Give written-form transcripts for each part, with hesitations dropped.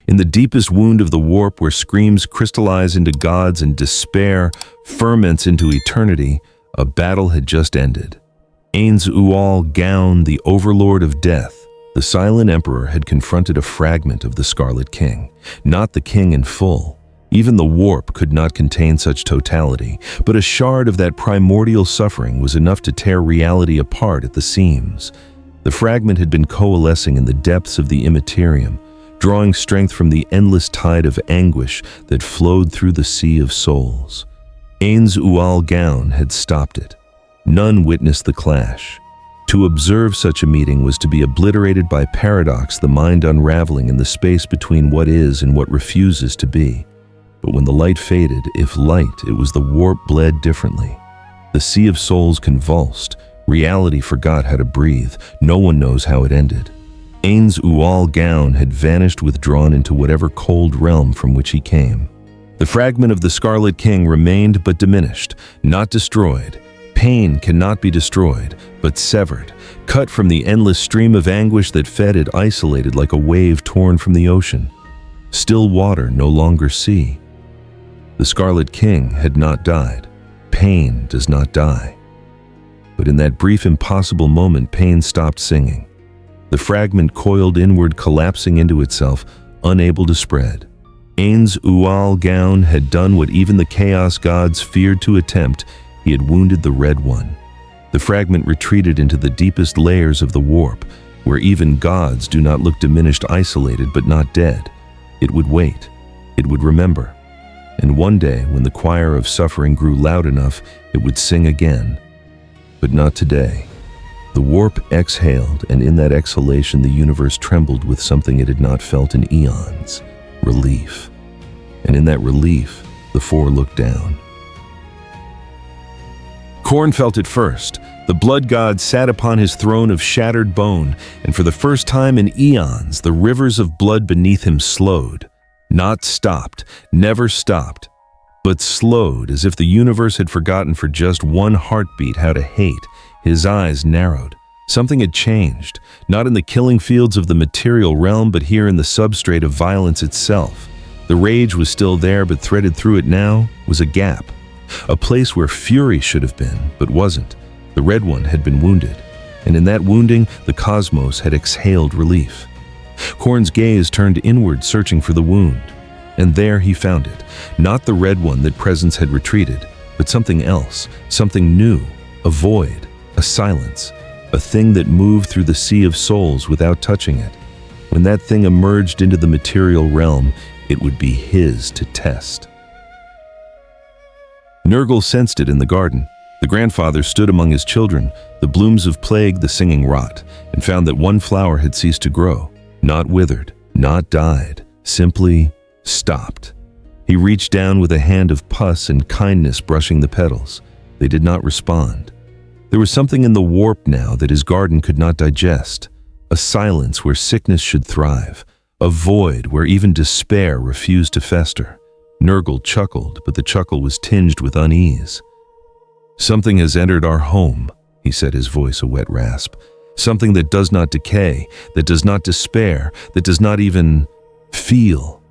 In the deepest wound of the warp, where screams crystallize into gods and despair ferments into eternity, a battle had just ended. Ains Ual Gaun, the overlord of death, the silent emperor, had confronted a fragment of the Scarlet King, not the king in full. Even the warp could not contain such totality, but a shard of that primordial suffering was enough to tear reality apart at the seams. The fragment had been coalescing in the depths of the Imperium, drawing strength from the endless tide of anguish that flowed through the sea of souls. Ains Ual Gaun had stopped it. None witnessed the clash. To observe such a meeting was to be obliterated by paradox, the mind unraveling in the space between what is and what refuses to be. But when the light faded, if light, it was the warp bled differently. The sea of souls convulsed. Reality forgot how to breathe. No one knows how it ended. Ains Ual Gaun had vanished, withdrawn into whatever cold realm from which he came. The fragment of the Scarlet King remained but diminished, not destroyed. Pain cannot be destroyed, but severed, cut from the endless stream of anguish that fed it, isolated like a wave torn from the ocean. Still water, no longer sea. The Scarlet King had not died. Pain does not die. But in that brief, impossible moment, pain stopped singing. The fragment coiled inward, collapsing into itself, unable to spread. Ains Ual Gaun had done what even the Chaos Gods feared to attempt. He had wounded the Red One. The fragment retreated into the deepest layers of the warp, where even gods do not look diminished, isolated, but not dead. It would wait. It would remember. And one day, when the choir of suffering grew loud enough, it would sing again. But not today. The warp exhaled, and in that exhalation the universe trembled with something it had not felt in eons: relief. And in that relief, the four looked down. Khorne felt it first. The blood god sat upon his throne of shattered bone, and for the first time in eons, the rivers of blood beneath him slowed. Not stopped, never stopped, but slowed, as if the universe had forgotten for just one heartbeat how to hate. His eyes narrowed. Something had changed, not in the killing fields of the material realm, but here in the substrate of violence itself. The rage was still there, but threaded through it now was a gap. A place where fury should have been, but wasn't. The Red One had been wounded, and in that wounding, the cosmos had exhaled relief. Khorne's gaze turned inward, searching for the wound. And there he found it. Not the Red One that presence had retreated, but something else, something new, a void, a silence, a thing that moved through the sea of souls without touching it. When that thing emerged into the material realm, it would be his to test. Nurgle sensed it in the garden. The grandfather stood among his children, the blooms of plague, the singing rot, and found that one flower had ceased to grow, not withered, not died, simply stopped. He reached down with a hand of pus and kindness, brushing the petals. They did not respond. There was something in the warp now that his garden could not digest, a silence where sickness should thrive, a void where even despair refused to fester. Nurgle chuckled, but the chuckle was tinged with unease. "Something has entered our home," he said, his voice a wet rasp. "Something that does not decay, that does not despair, that does not even feel."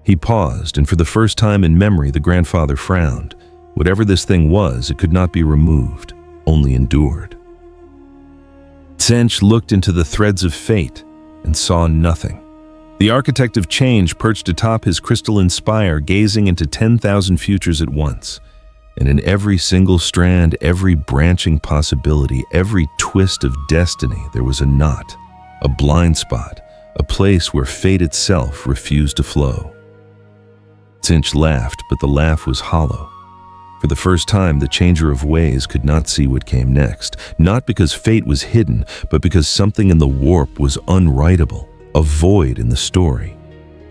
He paused, and for the first time in memory, the grandfather frowned. Whatever this thing was, it could not be removed, only endured. Tzench looked into the threads of fate and saw nothing. The architect of change perched atop his crystalline spire, gazing into 10,000 futures at once. And in every single strand, every branching possibility, every twist of destiny, there was a knot, a blind spot, a place where fate itself refused to flow. Tzench laughed, but the laugh was hollow. For the first time, the changer of ways could not see what came next, not because fate was hidden, but because something in the warp was unwritable, a void in the story.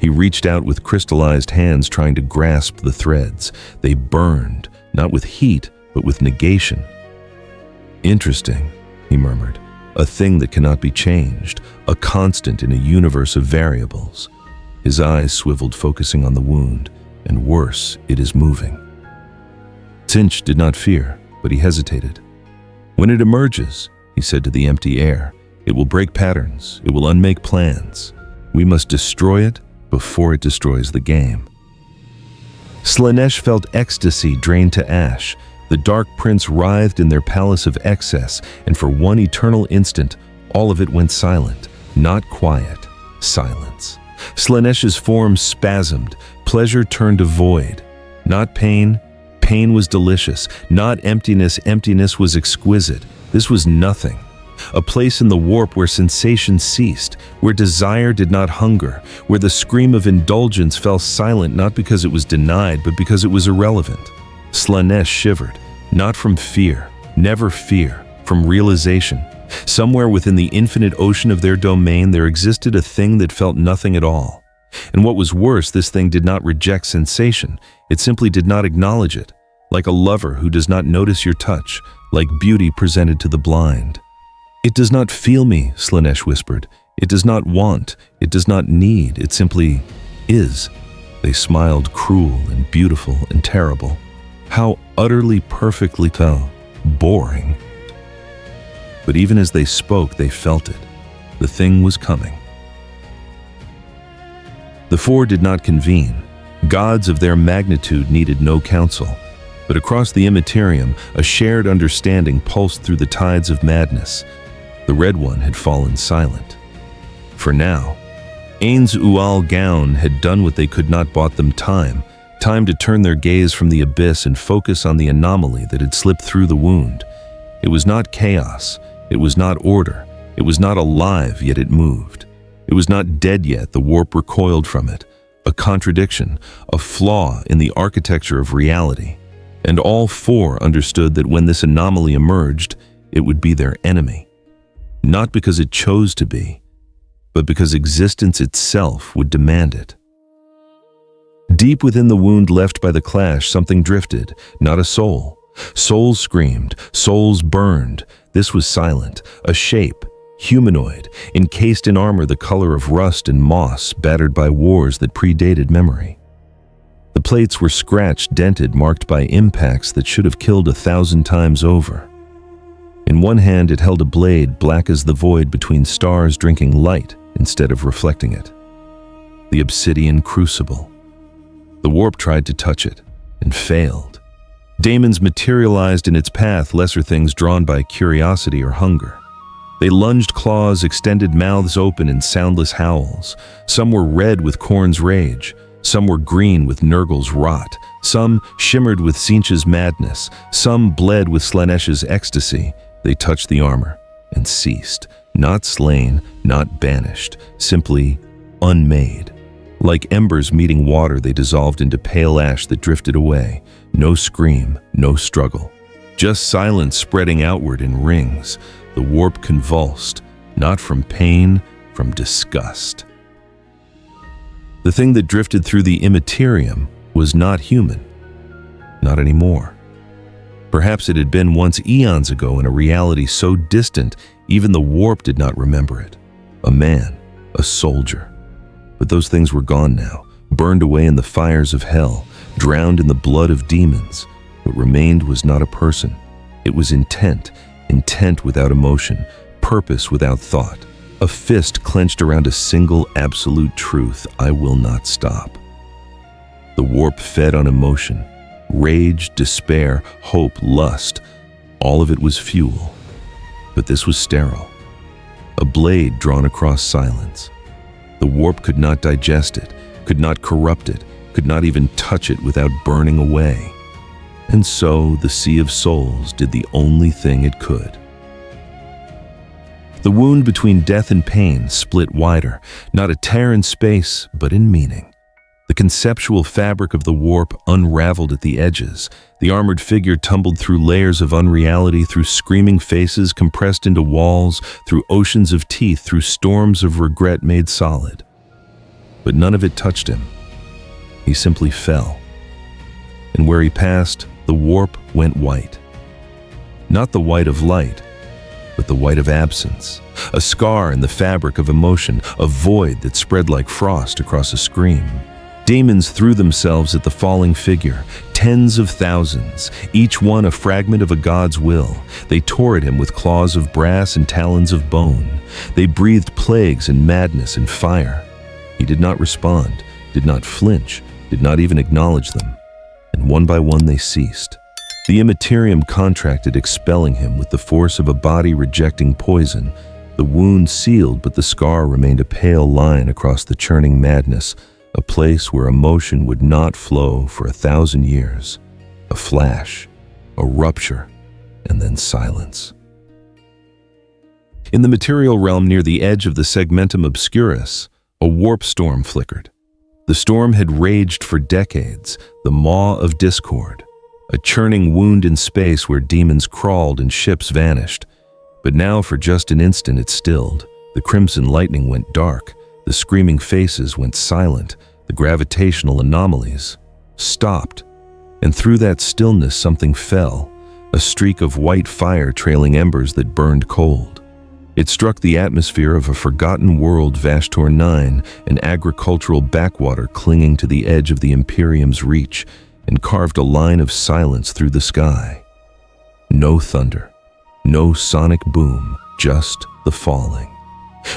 He reached out with crystallized hands, trying to grasp the threads. They burned, not with heat, but with negation. "Interesting," he murmured. "A thing that cannot be changed, a constant in a universe of variables." His eyes swiveled, focusing on the wound. And worse, it is moving. Tzench did not fear, but he hesitated. "When it emerges," he said to the empty air, "it will break patterns, it will unmake plans. We must destroy it, before it destroys the game. Slaanesh felt ecstasy drained to ash. The Dark Prince writhed in their palace of excess, and for one eternal instant, all of it went silent. Not quiet, silence. Slaanesh's form spasmed. Pleasure turned to void. Not pain. Pain was delicious. Not emptiness. Emptiness was exquisite. This was nothing. A place in the warp where sensation ceased, where desire did not hunger, where the scream of indulgence fell silent not because it was denied, but because it was irrelevant. Slaanesh shivered, not from fear, never fear, from realization. Somewhere within the infinite ocean of their domain there existed a thing that felt nothing at all. And what was worse, this thing did not reject sensation, it simply did not acknowledge it, like a lover who does not notice your touch, like beauty presented to the blind. "It does not feel me," Slaanesh whispered. "It does not want, it does not need, it simply is." They smiled, cruel and beautiful and terrible. How utterly perfectly boring. But even as they spoke, they felt it. The thing was coming. The four did not convene. Gods of their magnitude needed no counsel. But across the Imperium, a shared understanding pulsed through the tides of madness. The Red One had fallen silent. For now, Ains Ual Gaun had done what they could not, bought them time to turn their gaze from the abyss and focus on the anomaly that had slipped through the wound. It was not chaos, it was not order, it was not alive, yet it moved. It was not dead yet, the warp recoiled from it. A contradiction, a flaw in the architecture of reality. And all four understood that when this anomaly emerged, it would be their enemy. Not because it chose to be, but because existence itself would demand it. Deep within the wound left by the clash, something drifted, not a soul. Souls screamed, souls burned. This was silent, a shape, humanoid, encased in armor the color of rust and moss, battered by wars that predated memory. The plates were scratched, dented, marked by impacts that should have killed 1,000 times over. In one hand it held a blade black as the void between stars, drinking light instead of reflecting it. The obsidian crucible. The warp tried to touch it and failed. Daemons materialized in its path, lesser things drawn by curiosity or hunger. They lunged claws, extended mouths open in soundless howls. Some were red with Khorne's rage. Some were green with Nurgle's rot. Some shimmered with Tzeentch's madness. Some bled with Slaanesh's ecstasy. They touched the armor and ceased. Not slain, not banished, simply unmade. Like embers meeting water, they dissolved into pale ash that drifted away. No scream, no struggle. Just silence spreading outward in rings. The warp convulsed, not from pain, from disgust. The thing that drifted through the Imperium was not human. Not anymore. Perhaps it had been once eons ago in a reality so distant, even the warp did not remember it. A man, a soldier. But those things were gone now, burned away in the fires of hell, drowned in the blood of demons. What remained was not a person. It was intent, intent without emotion, purpose without thought. A fist clenched around a single absolute truth: I will not stop. The warp fed on emotion. Rage, despair, hope, lust. All of it was fuel. But this was sterile. A blade drawn across silence. The warp could not digest it, could not corrupt it, could not even touch it without burning away. And so the Sea of Souls did the only thing it could. The wound between death and pain split wider, not a tear in space, but in meaning. The conceptual fabric of the warp unraveled at the edges. The armored figure tumbled through layers of unreality, through screaming faces compressed into walls, through oceans of teeth, through storms of regret made solid. But none of it touched him. He simply fell. And where he passed, the warp went white. Not the white of light, but the white of absence. A scar in the fabric of emotion, a void that spread like frost across a scream. Demons threw themselves at the falling figure, tens of thousands, each one a fragment of a god's will. They tore at him with claws of brass and talons of bone. They breathed plagues and madness and fire. He did not respond, did not flinch, did not even acknowledge them. And one by one they ceased. The Imperium contracted, expelling him with the force of a body rejecting poison. The wound sealed, but the scar remained a pale line across the churning madness, a place where emotion would not flow for 1,000 years. A flash, a rupture, and then silence. In the material realm near the edge of the segmentum obscurus, a warp storm flickered. The storm had raged for decades, the maw of discord, a churning wound in space where demons crawled and ships vanished. But now for just an instant it stilled. The crimson lightning went dark, the screaming faces went silent, the gravitational anomalies stopped. And through that stillness something fell, a streak of white fire trailing embers that burned cold. It struck the atmosphere of a forgotten world, Vashtor 9, an agricultural backwater clinging to the edge of the Imperium's reach, and carved a line of silence through the sky. No thunder, no sonic boom, just the falling.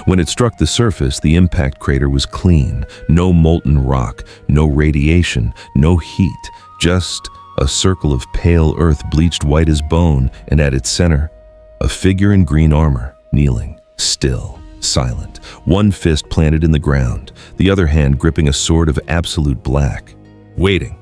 When it struck the surface, the impact crater was clean, no molten rock, no radiation, no heat, just a circle of pale earth bleached white as bone, and at its center, a figure in green armor, kneeling, still, silent, one fist planted in the ground, the other hand gripping a sword of absolute black, waiting.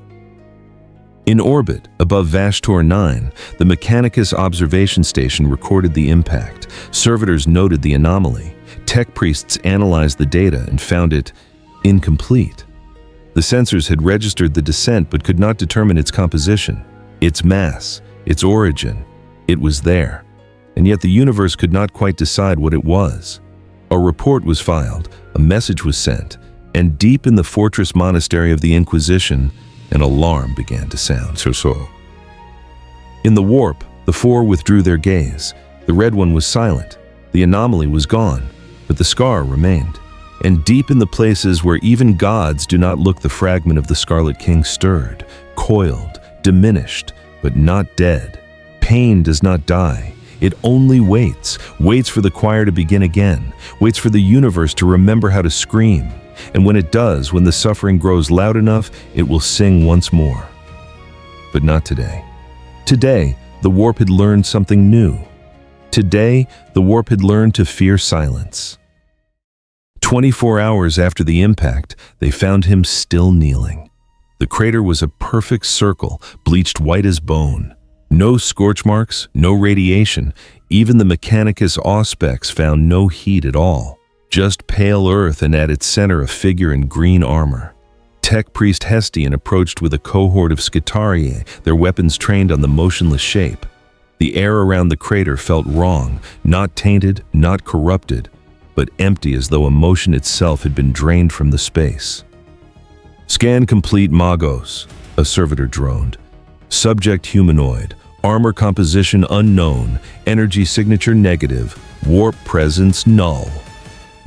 In orbit, above Vashtor 9, the Mechanicus observation station recorded the impact. Servitors noted the anomaly. Tech priests analyzed the data and found it incomplete. The sensors had registered the descent but could not determine its composition, its mass, its origin. It was there, and yet the universe could not quite decide what it was. A report was filed, a message was sent, and deep in the fortress monastery of the Inquisition, an alarm began to sound. So. In the warp, the four withdrew their gaze. The red one was silent. The anomaly was gone, but the scar remained. And deep in the places where even gods do not look, the fragment of the Scarlet King stirred, coiled, diminished, but not dead. Pain does not die. It only waits for the choir to begin again, waits for the universe to remember how to scream. And when it does, when the suffering grows loud enough, it will sing once more. But not today. Today, the warp had learned something new. Today, the warp had learned to fear silence. 24 hours after the impact, they found him still kneeling. The crater was a perfect circle, bleached white as bone. No scorch marks, no radiation. Even the Mechanicus auspex found no heat at all. Just pale earth, and at its center a figure in green armor. Tech priest Hestian approached with a cohort of Scitariae, their weapons trained on the motionless shape. The air around the crater felt wrong, not tainted, not corrupted, but empty, as though emotion itself had been drained from the space. "Scan complete, Magos," a servitor droned. "Subject humanoid, armor composition unknown, energy signature negative, warp presence null."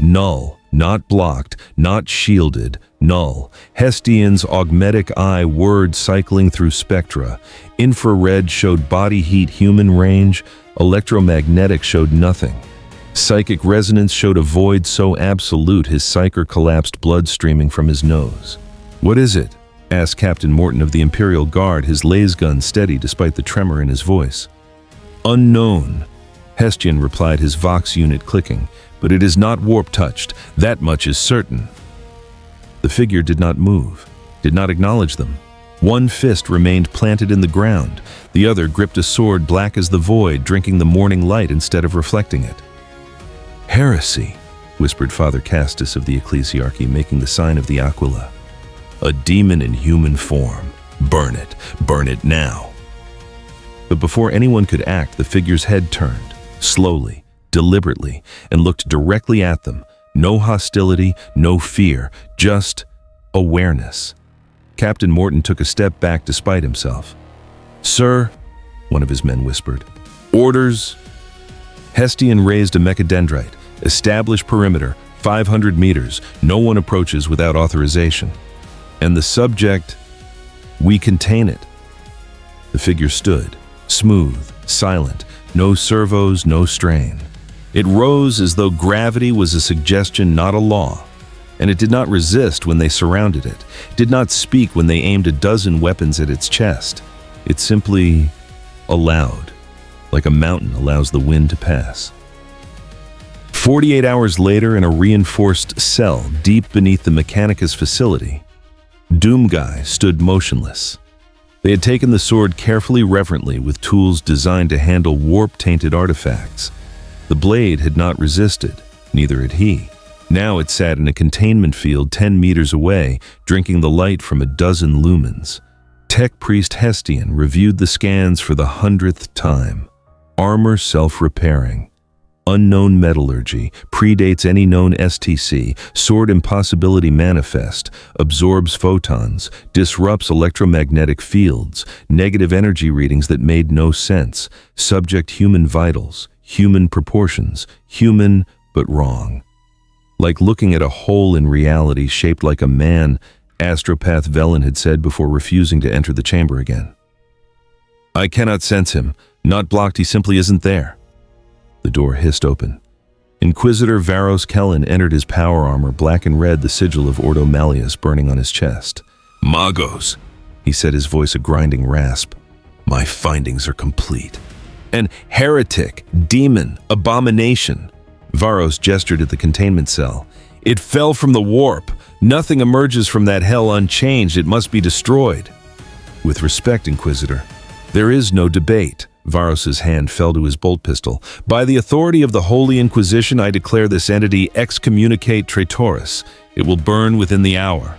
Null, not blocked, not shielded, null. Hestian's augmetic eye word cycling through spectra. Infrared showed body heat, human range. Electromagnetic showed nothing. Psychic resonance showed a void so absolute his psyker collapsed, blood streaming from his nose. "What is it?" asked Captain Morton of the Imperial Guard, his laser gun steady despite the tremor in his voice. "Unknown," Hestian replied, his Vox unit clicking. "But it is not warp-touched, that much is certain." The figure did not move, did not acknowledge them. One fist remained planted in the ground, the other gripped a sword black as the void, drinking the morning light instead of reflecting it. "Heresy," whispered Father Castus of the Ecclesiarchy, making the sign of the Aquila. "A demon in human form. Burn it now." But before anyone could act, the figure's head turned, slowly, deliberately, and looked directly at them. No hostility, no fear, just awareness. Captain Morton took a step back despite himself. "Sir," one of his men whispered. "Orders." Hestian raised a mechadendrite. "Establish perimeter, 500 meters. No one approaches without authorization." "And the subject?" "We contain it." The figure stood, smooth, silent, no servos, no strain. It rose as though gravity was a suggestion, not a law. and it did not resist when they surrounded it, did not speak when they aimed a dozen weapons at its chest. It simply allowed, like a mountain allows the wind to pass. 48 hours later, in a reinforced cell deep beneath the Mechanicus facility, Doomguy stood motionless. They had taken the sword carefully, reverently, with tools designed to handle warp-tainted artifacts. The blade had not resisted, neither had he. Now it sat in a containment field 10 meters away, drinking the light from a dozen lumens. Tech Priest Hestian reviewed the scans for the 100th time. Armor self-repairing. Unknown metallurgy, predates any known STC, sword impossibility manifest, absorbs photons, disrupts electromagnetic fields, negative energy readings that made no sense, subject human vitals, human proportions, human but wrong. Like looking at a hole in reality shaped like a man, Astropath Velen had said before refusing to enter the chamber again. I cannot sense him. Not blocked, he simply isn't there. The door hissed open. Inquisitor Varos Kellen entered his power armor, black and red, the sigil of Ordo Malleus burning on his chest. Magos, he said, his voice a grinding rasp. My findings are complete. An heretic, demon, abomination. Varos gestured at the containment cell. It fell from the warp. Nothing emerges from that hell unchanged. It must be destroyed. With respect, Inquisitor, there is no debate. Varos's hand fell to his bolt pistol. By the authority of the Holy Inquisition, I declare this entity excommunicate traitoris. It will burn within the hour.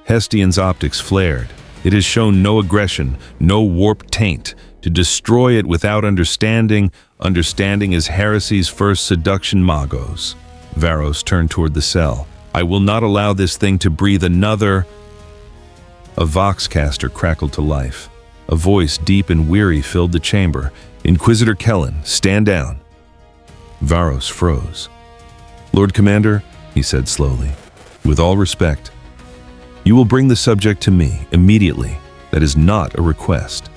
Hestian's optics flared. It has shown no aggression, no warp taint. To destroy it without understanding is heresy's first seduction, Magos. Varos turned toward the cell. I will not allow this thing to breathe another. A voxcaster crackled to life. A voice deep and weary filled the chamber. Inquisitor Kellen, stand down. Varos froze. Lord Commander, he said slowly, with all respect, you will bring the subject to me immediately. That is not a request.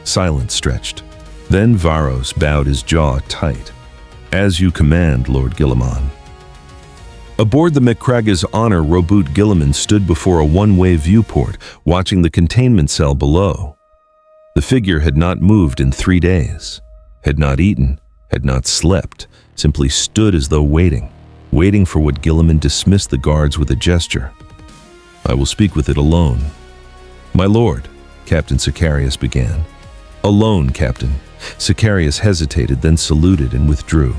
Silence stretched. Then Varos bowed his jaw tight. As you command, Lord Guilliman. Aboard the McCragga's Honor, Roboute Guilliman stood before a one-way viewport, watching the containment cell below. The figure had not moved in 3 days, had not eaten, had not slept, simply stood as though waiting for what Guilliman dismissed the guards with a gesture. I will speak with it alone. My lord, Captain Sicarius began. Alone, Captain. Sicarius hesitated, then saluted and withdrew.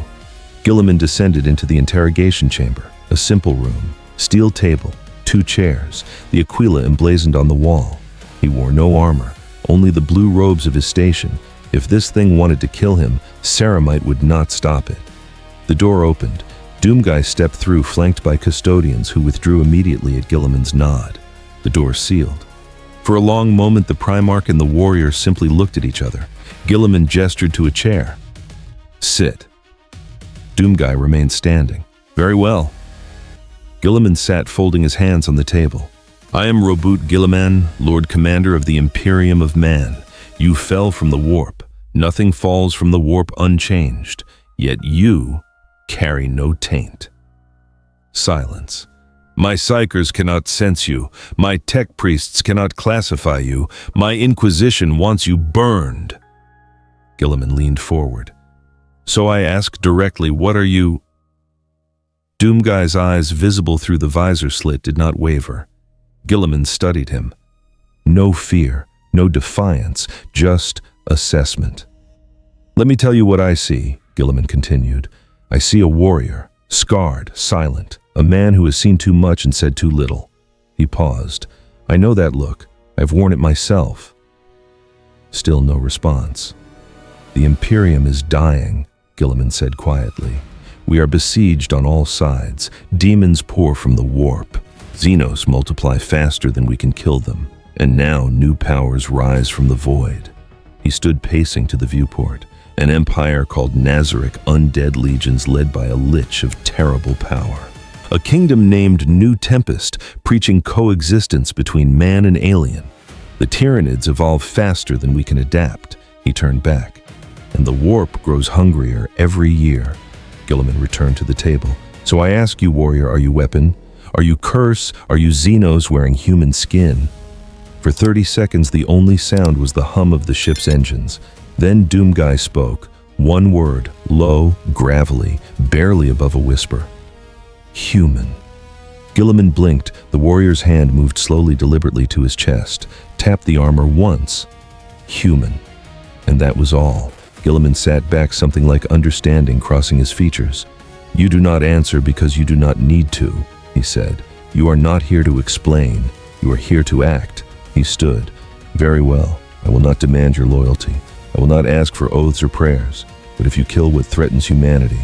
Guilliman descended into the interrogation chamber. A simple room, steel table, 2 chairs, the Aquila emblazoned on the wall. He wore no armor, only the blue robes of his station. If this thing wanted to kill him, Ceramite would not stop it. The door opened. Doomguy stepped through, flanked by custodians who withdrew immediately at Guilliman's nod. The door sealed. For a long moment, the Primarch and the warrior simply looked at each other. Guilliman gestured to a chair. Sit. Doomguy remained standing. Very well. Guilliman sat, folding his hands on the table. I am Roboute Guilliman, Lord Commander of the Imperium of Man. You fell from the warp. Nothing falls from the warp unchanged. Yet you carry no taint. Silence. My psychers cannot sense you. My tech priests cannot classify you. My Inquisition wants you burned. Guilliman leaned forward. So I ask directly, what are you? Doomguy's eyes, visible through the visor slit, did not waver. Guilliman studied him. No fear, no defiance, just assessment. Let me tell you what I see, Guilliman continued. I see a warrior, scarred, silent, a man who has seen too much and said too little. He paused. I know that look. I've worn it myself. Still no response. The Imperium is dying, Guilliman said quietly. We are besieged on all sides. Demons pour from the warp. Xenos multiply faster than we can kill them. And now new powers rise from the void. He stood pacing to the viewport. An empire called Nazarick, undead legions led by a lich of terrible power. A kingdom named New Tempest, preaching coexistence between man and alien. The Tyranids evolve faster than we can adapt. He turned back. And the warp grows hungrier every year. Guilliman returned to the table. So I ask you, warrior, are you weapon? Are you curse? Are you Xenos wearing human skin? For 30 seconds, the only sound was the hum of the ship's engines. Then Doomguy spoke. One word, low, gravelly, barely above a whisper. Human. Gilliman blinked. The warrior's hand moved slowly, deliberately to his chest, tapped the armor once. Human. And that was all. Gilliman sat back, something like understanding crossing his features. You do not answer because you do not need to, he said. You are not here to explain. You are here to act. He stood. Very well. I will not demand your loyalty. I will not ask for oaths or prayers. But if you kill what threatens humanity,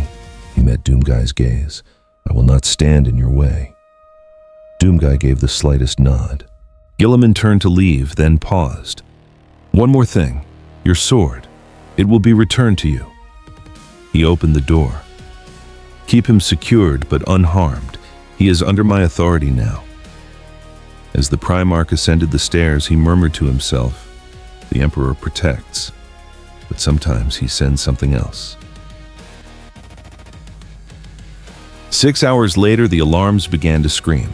he met Doomguy's gaze, I will not stand in your way. Doomguy gave the slightest nod. Gilliman turned to leave, then paused. One more thing. Your sword. It will be returned to you. He opened the door. Keep him secured but unharmed. He is under my authority now. As the Primarch ascended the stairs, he murmured to himself, the Emperor protects, but sometimes he sends something else. 6 hours later, the alarms began to scream.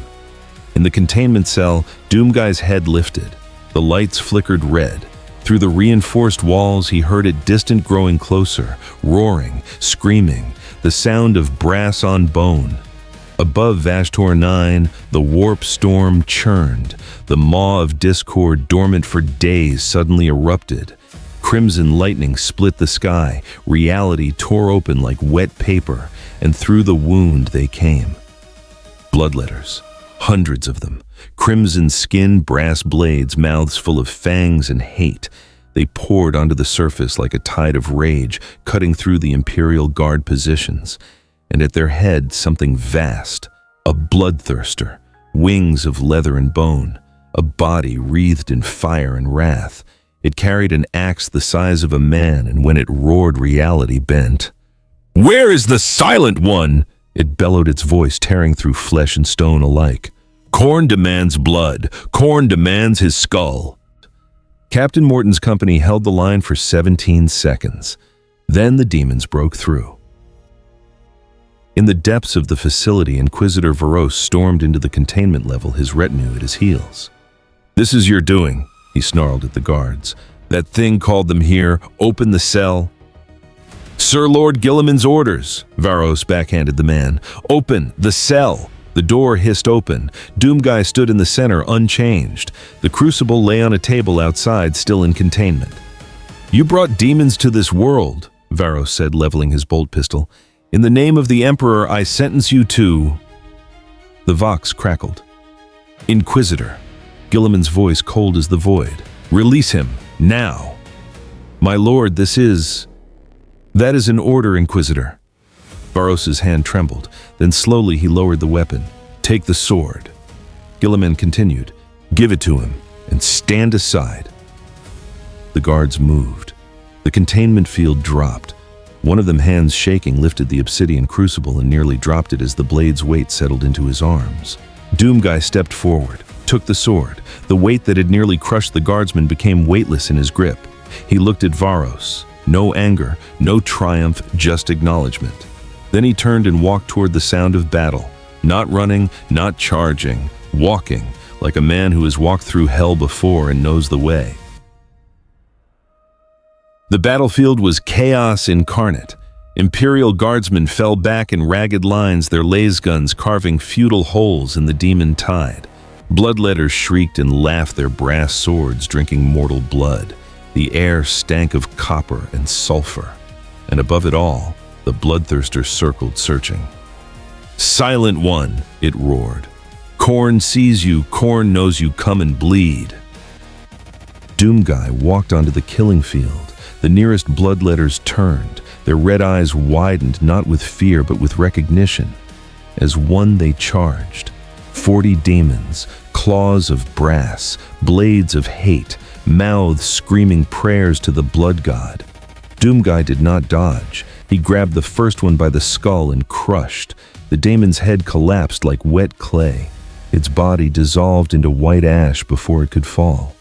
In the containment cell, Doomguy's head lifted. The lights flickered red. Through the reinforced walls, he heard it distant, growing closer, roaring, screaming, the sound of brass on bone. Above Vashtor 9, the warp storm churned. The maw of discord, dormant for days, suddenly erupted. Crimson lightning split the sky. Reality tore open like wet paper, and through the wound they came. Bloodletters, hundreds of them. Crimson skin, brass blades, mouths full of fangs and hate. They poured onto the surface like a tide of rage, cutting through the Imperial Guard positions. And at their head, something vast, a bloodthirster, wings of leather and bone, a body wreathed in fire and wrath. It carried an axe the size of a man, and when it roared, reality bent. "Where is the Silent One?" It bellowed, its voice tearing through flesh and stone alike. "Khorne demands blood. Khorne demands his skull." Captain Morton's company held the line for 17 seconds. Then the demons broke through. In the depths of the facility, Inquisitor Varos stormed into the containment level, his retinue at his heels. "This is your doing," he snarled at the guards. "That thing called them here. Open the cell." "Sir Lord Gilliman's orders," Varos backhanded the man. "Open the cell." The door hissed open. Doomguy stood in the center, unchanged. The crucible lay on a table outside, still in containment. "You brought demons to this world," Varos said, leveling his bolt pistol. "In the name of the Emperor, I sentence you to—" The Vox crackled. "Inquisitor." Gilliman's voice cold as the void. "Release him, now." "My lord, this is—" "That is an order, Inquisitor." Varos's hand trembled. Then slowly he lowered the weapon. "Take the sword." Gilliman continued. "Give it to him, and stand aside." The guards moved. The containment field dropped. One of them, hands shaking, lifted the obsidian crucible and nearly dropped it as the blade's weight settled into his arms. Doomguy stepped forward, took the sword. The weight that had nearly crushed the guardsman became weightless in his grip. He looked at Varos. No anger, no triumph, just acknowledgement. Then he turned and walked toward the sound of battle. Not running, not charging, walking, like a man who has walked through hell before and knows the way. The battlefield was chaos incarnate. Imperial guardsmen fell back in ragged lines, their lasguns carving futile holes in the demon tide. Bloodletters shrieked and laughed, their brass swords drinking mortal blood. The air stank of copper and sulfur. And above it all, the bloodthirster circled, searching. "Silent One," it roared. "Khorne sees you, Khorne knows you, come and bleed." Doomguy walked onto the killing field. The nearest bloodletters turned. Their red eyes widened, not with fear but with recognition. As one they charged. 40 demons, claws of brass, blades of hate, mouths screaming prayers to the blood god. Doomguy did not dodge. He grabbed the first one by the skull and crushed. The daemon's head collapsed like wet clay. Its body dissolved into white ash before it could fall.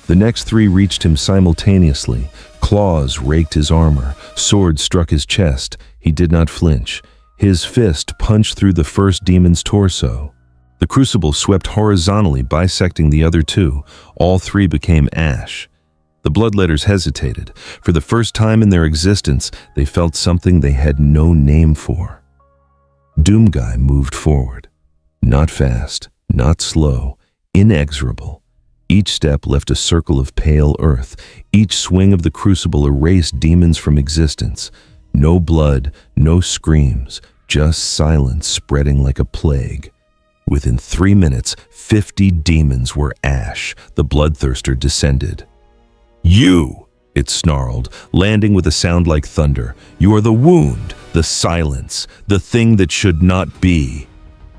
The next 3 reached him simultaneously. Claws raked his armor. Swords struck his chest. He did not flinch. His fist punched through the first demon's torso. The crucible swept horizontally, bisecting the other two. All three became ash. The bloodletters hesitated. For the first time in their existence, they felt something they had no name for. Doomguy moved forward. Not fast, not slow, inexorable. Each step left a circle of pale earth. Each swing of the crucible erased demons from existence. No blood, no screams, just silence spreading like a plague. Within 3 minutes, 50 demons were ash. The bloodthirster descended. "You!" it snarled, landing with a sound like thunder. "You are the wound, the silence, the thing that should not be."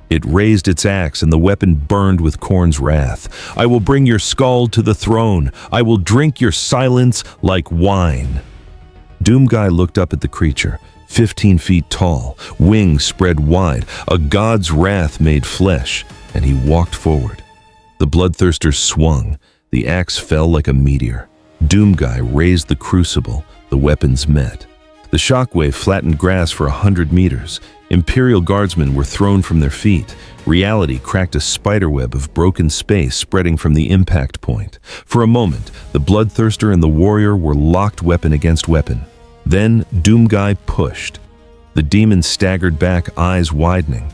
It raised its axe, and the weapon burned with Khorne's wrath. "I will bring your skull to the throne. I will drink your silence like wine." Doomguy looked up at the creature, 15 feet tall, wings spread wide, a god's wrath made flesh, and he walked forward. The bloodthirster swung. The axe fell like a meteor. Doomguy raised the crucible. The weapons met. The shockwave flattened grass for 100 meters. Imperial guardsmen were thrown from their feet. Reality cracked a spiderweb of broken space spreading from the impact point. For a moment, the bloodthirster and the warrior were locked weapon against weapon. Then Doomguy pushed. The demon staggered back, eyes widening.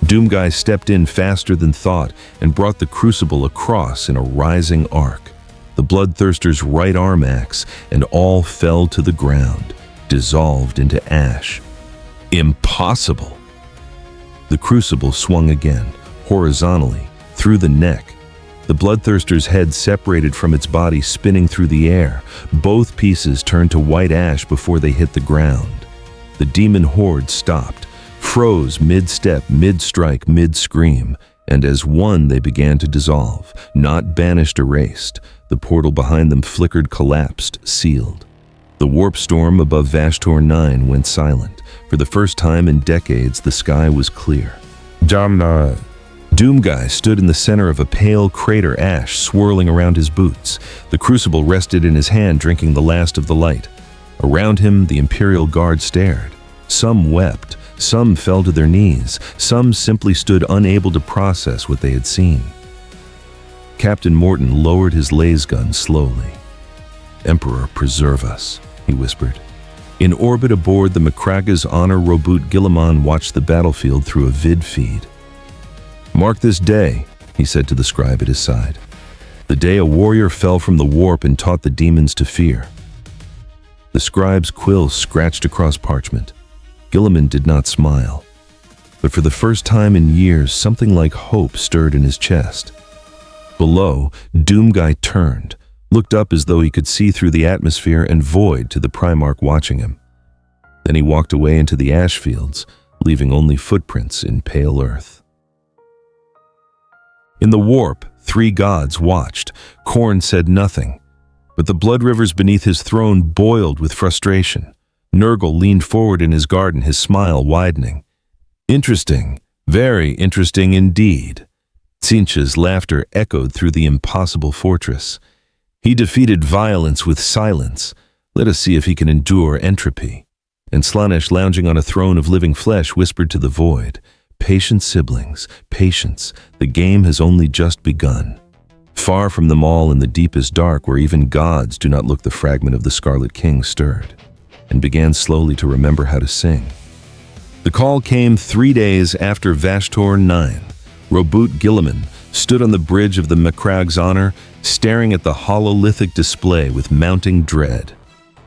Doomguy stepped in faster than thought and brought the crucible across in a rising arc. The bloodthirster's right arm axe, and all fell to the ground, dissolved into ash. Impossible! The crucible swung again, horizontally, through the neck. The bloodthirster's head separated from its body, spinning through the air. Both pieces turned to white ash before they hit the ground. The demon horde stopped, froze mid-step, mid-strike, mid-scream, and as one they began to dissolve, not banished, erased. The portal behind them flickered, collapsed, sealed. The warp storm above Vashtor 9 went silent. For the first time in decades, the sky was clear. Jamna. Doomguy stood in the center of a pale crater, ash swirling around his boots. The crucible rested in his hand, drinking the last of the light. Around him, the Imperial Guard stared. Some wept, some fell to their knees, some simply stood unable to process what they had seen. Captain Morton lowered his laser gun slowly. "Emperor, preserve us," he whispered. In orbit aboard the Macraga's Honor Roboute, Guilliman watched the battlefield through a vid feed. "Mark this day," he said to the scribe at his side. "The day a warrior fell from the warp and taught the demons to fear." The scribe's quill scratched across parchment. Guilliman did not smile. But for the first time in years, something like hope stirred in his chest. Below, Doomguy turned, looked up as though he could see through the atmosphere and void to the Primarch watching him. Then he walked away into the ash fields, leaving only footprints in pale earth. In the warp, 3 gods watched. Khorne said nothing, but the blood rivers beneath his throne boiled with frustration. Nurgle leaned forward in his garden, his smile widening. "Interesting, very interesting indeed." Tzeentch's laughter echoed through the impossible fortress. "He defeated violence with silence. Let us see if he can endure entropy." And Slaanesh, lounging on a throne of living flesh, whispered to the void, "Patience, siblings, patience. The game has only just begun." Far from them all, in the deepest dark, where even gods do not look, the fragment of the Scarlet King stirred, and began slowly to remember how to sing. The call came 3 days after Vashtor 9. Roboute Guilliman stood on the bridge of the Macraga's Honor, staring at the hololithic display with mounting dread.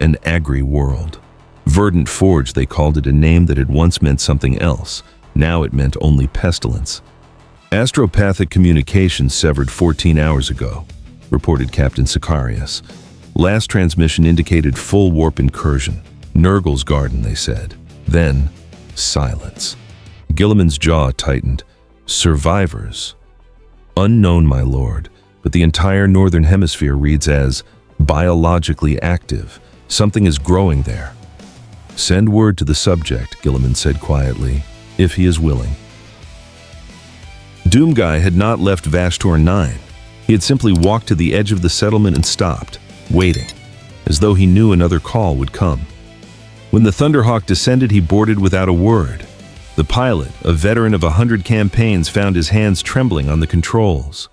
An Agri world. Verdant Forge, they called it, a name that had once meant something else. Now it meant only pestilence. "Astropathic communications severed 14 hours ago," reported Captain Sicarius. "Last transmission indicated full warp incursion. Nurgle's garden," they said. Then, silence. Guilliman's jaw tightened. "Survivors." "Unknown, my lord, but the entire northern hemisphere reads as biologically active. Something is growing there." "Send word to the subject," Guilliman said quietly, "if he is willing." Doomguy had not left Vashtor 9. He had simply walked to the edge of the settlement and stopped, waiting, as though he knew another call would come. When the Thunderhawk descended, he boarded without a word. The pilot, a veteran of 100 campaigns, found his hands trembling on the controls.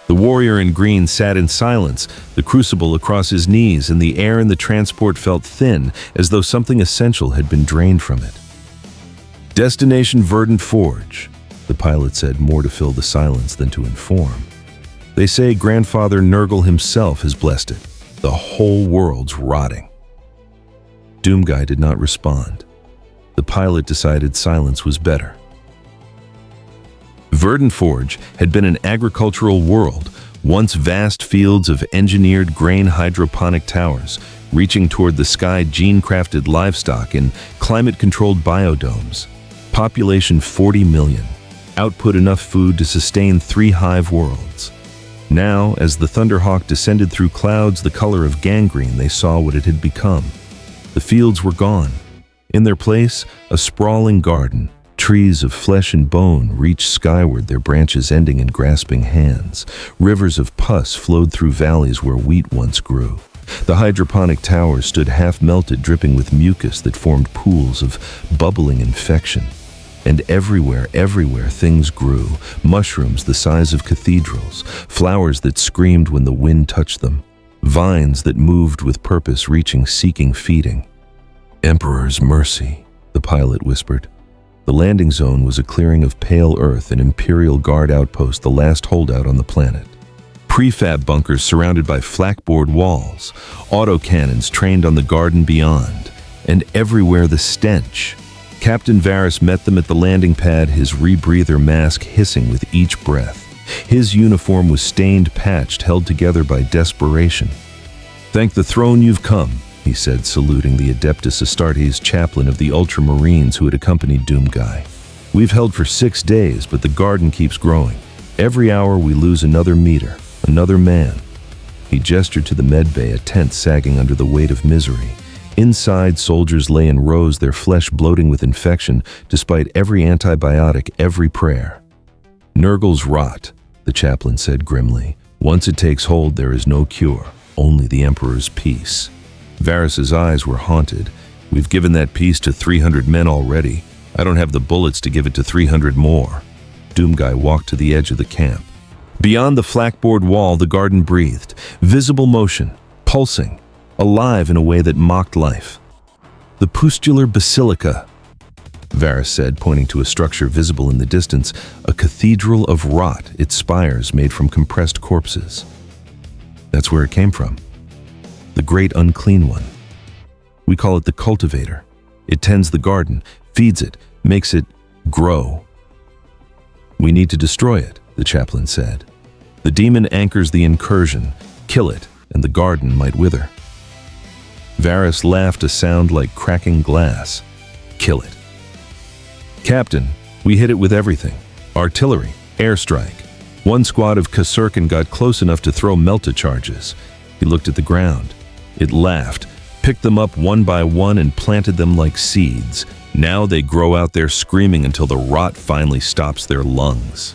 The warrior in green sat in silence, the crucible across his knees, and the air in the transport felt thin, as though something essential had been drained from it. "Destination Verdant Forge," the pilot said, more to fill the silence than to inform. "They say Grandfather Nurgle himself has blessed it. The whole world's rotting." Doomguy did not respond. The pilot decided silence was better. Verdant Forge had been an agricultural world, once vast fields of engineered grain hydroponic towers, reaching toward the sky gene-crafted livestock in climate-controlled biodomes. Population 40 million. Output enough food to sustain 3 hive worlds. Now, as the Thunderhawk descended through clouds the color of gangrene, they saw what it had become. The fields were gone. In their place, a sprawling garden. Trees of flesh and bone reached skyward, their branches ending in grasping hands. Rivers of pus flowed through valleys where wheat once grew. The hydroponic towers stood half-melted, dripping with mucus that formed pools of bubbling infection. And everywhere, things grew. Mushrooms the size of cathedrals, flowers that screamed when the wind touched them, vines that moved with purpose, reaching, seeking, feeding. "Emperor's mercy," the pilot whispered. The landing zone was a clearing of pale earth, an Imperial Guard outpost, the last holdout on the planet. Prefab bunkers surrounded by flakboard walls, autocannons trained on the garden beyond, and everywhere the stench. Captain Varys met them at the landing pad, his rebreather mask hissing with each breath. His uniform was stained, patched, held together by desperation. "Thank the throne you've come," he said, saluting the Adeptus Astartes chaplain of the Ultramarines who had accompanied Doomguy. "We've held for 6 days, but the garden keeps growing. Every hour we lose another meter, another man." He gestured to the medbay, a tent sagging under the weight of misery. Inside, soldiers lay in rows, their flesh bloating with infection, despite every antibiotic, every prayer. "Nurgle's rot," the chaplain said grimly. "Once it takes hold, there is no cure, only the Emperor's peace." Varys's eyes were haunted. "We've given that peace to 300 men already. I don't have the bullets to give it to 300 more." Doomguy walked to the edge of the camp. Beyond the flakboard wall, the garden breathed, visible motion, pulsing, alive in a way that mocked life. "The Pustular Basilica," Varys said, pointing to a structure visible in the distance, "a cathedral of rot, its spires made from compressed corpses." That's where it came from. The Great Unclean One. We call it the Cultivator. It tends the garden, feeds it, makes it grow. "We need to destroy it," the chaplain said. "The demon anchors the incursion. Kill it, and the garden might wither." Varys laughed, a sound like cracking glass. "Kill it." "Captain, we hit it with everything. Artillery, airstrike. One squad of Kasurkan got close enough to throw melta charges." He looked at the ground. It laughed, picked them up one by one and planted them like seeds. Now they grow out there screaming until the rot finally stops their lungs.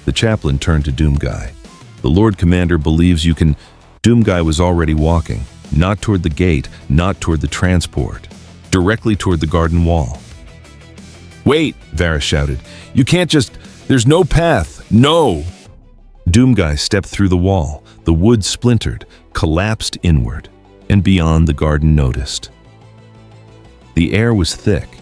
The chaplain turned to Doomguy. "The Lord Commander believes you can—" Doomguy was already walking, not toward the gate, not toward the transport, directly toward the garden wall. "Wait!" Varys shouted. "You can't just— There's no path! No!" Doomguy stepped through the wall. The wood splintered, collapsed inward, and beyond the garden noticed. The air was thick,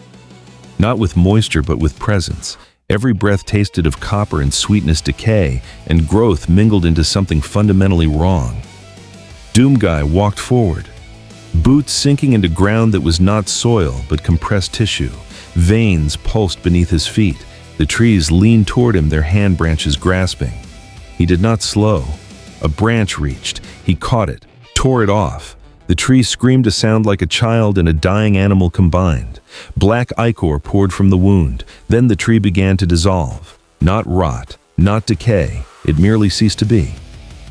not with moisture but with presence. Every breath tasted of copper and sweetness, decay, and growth mingled into something fundamentally wrong. Doomguy walked forward, boots sinking into ground that was not soil but compressed tissue. Veins pulsed beneath his feet. The trees leaned toward him, their hand branches grasping. He did not slow. A branch reached. He caught it, tore it off. The tree screamed, a sound like a child and a dying animal combined. Black ichor poured from the wound. Then the tree began to dissolve. Not rot, not decay. It merely ceased to be.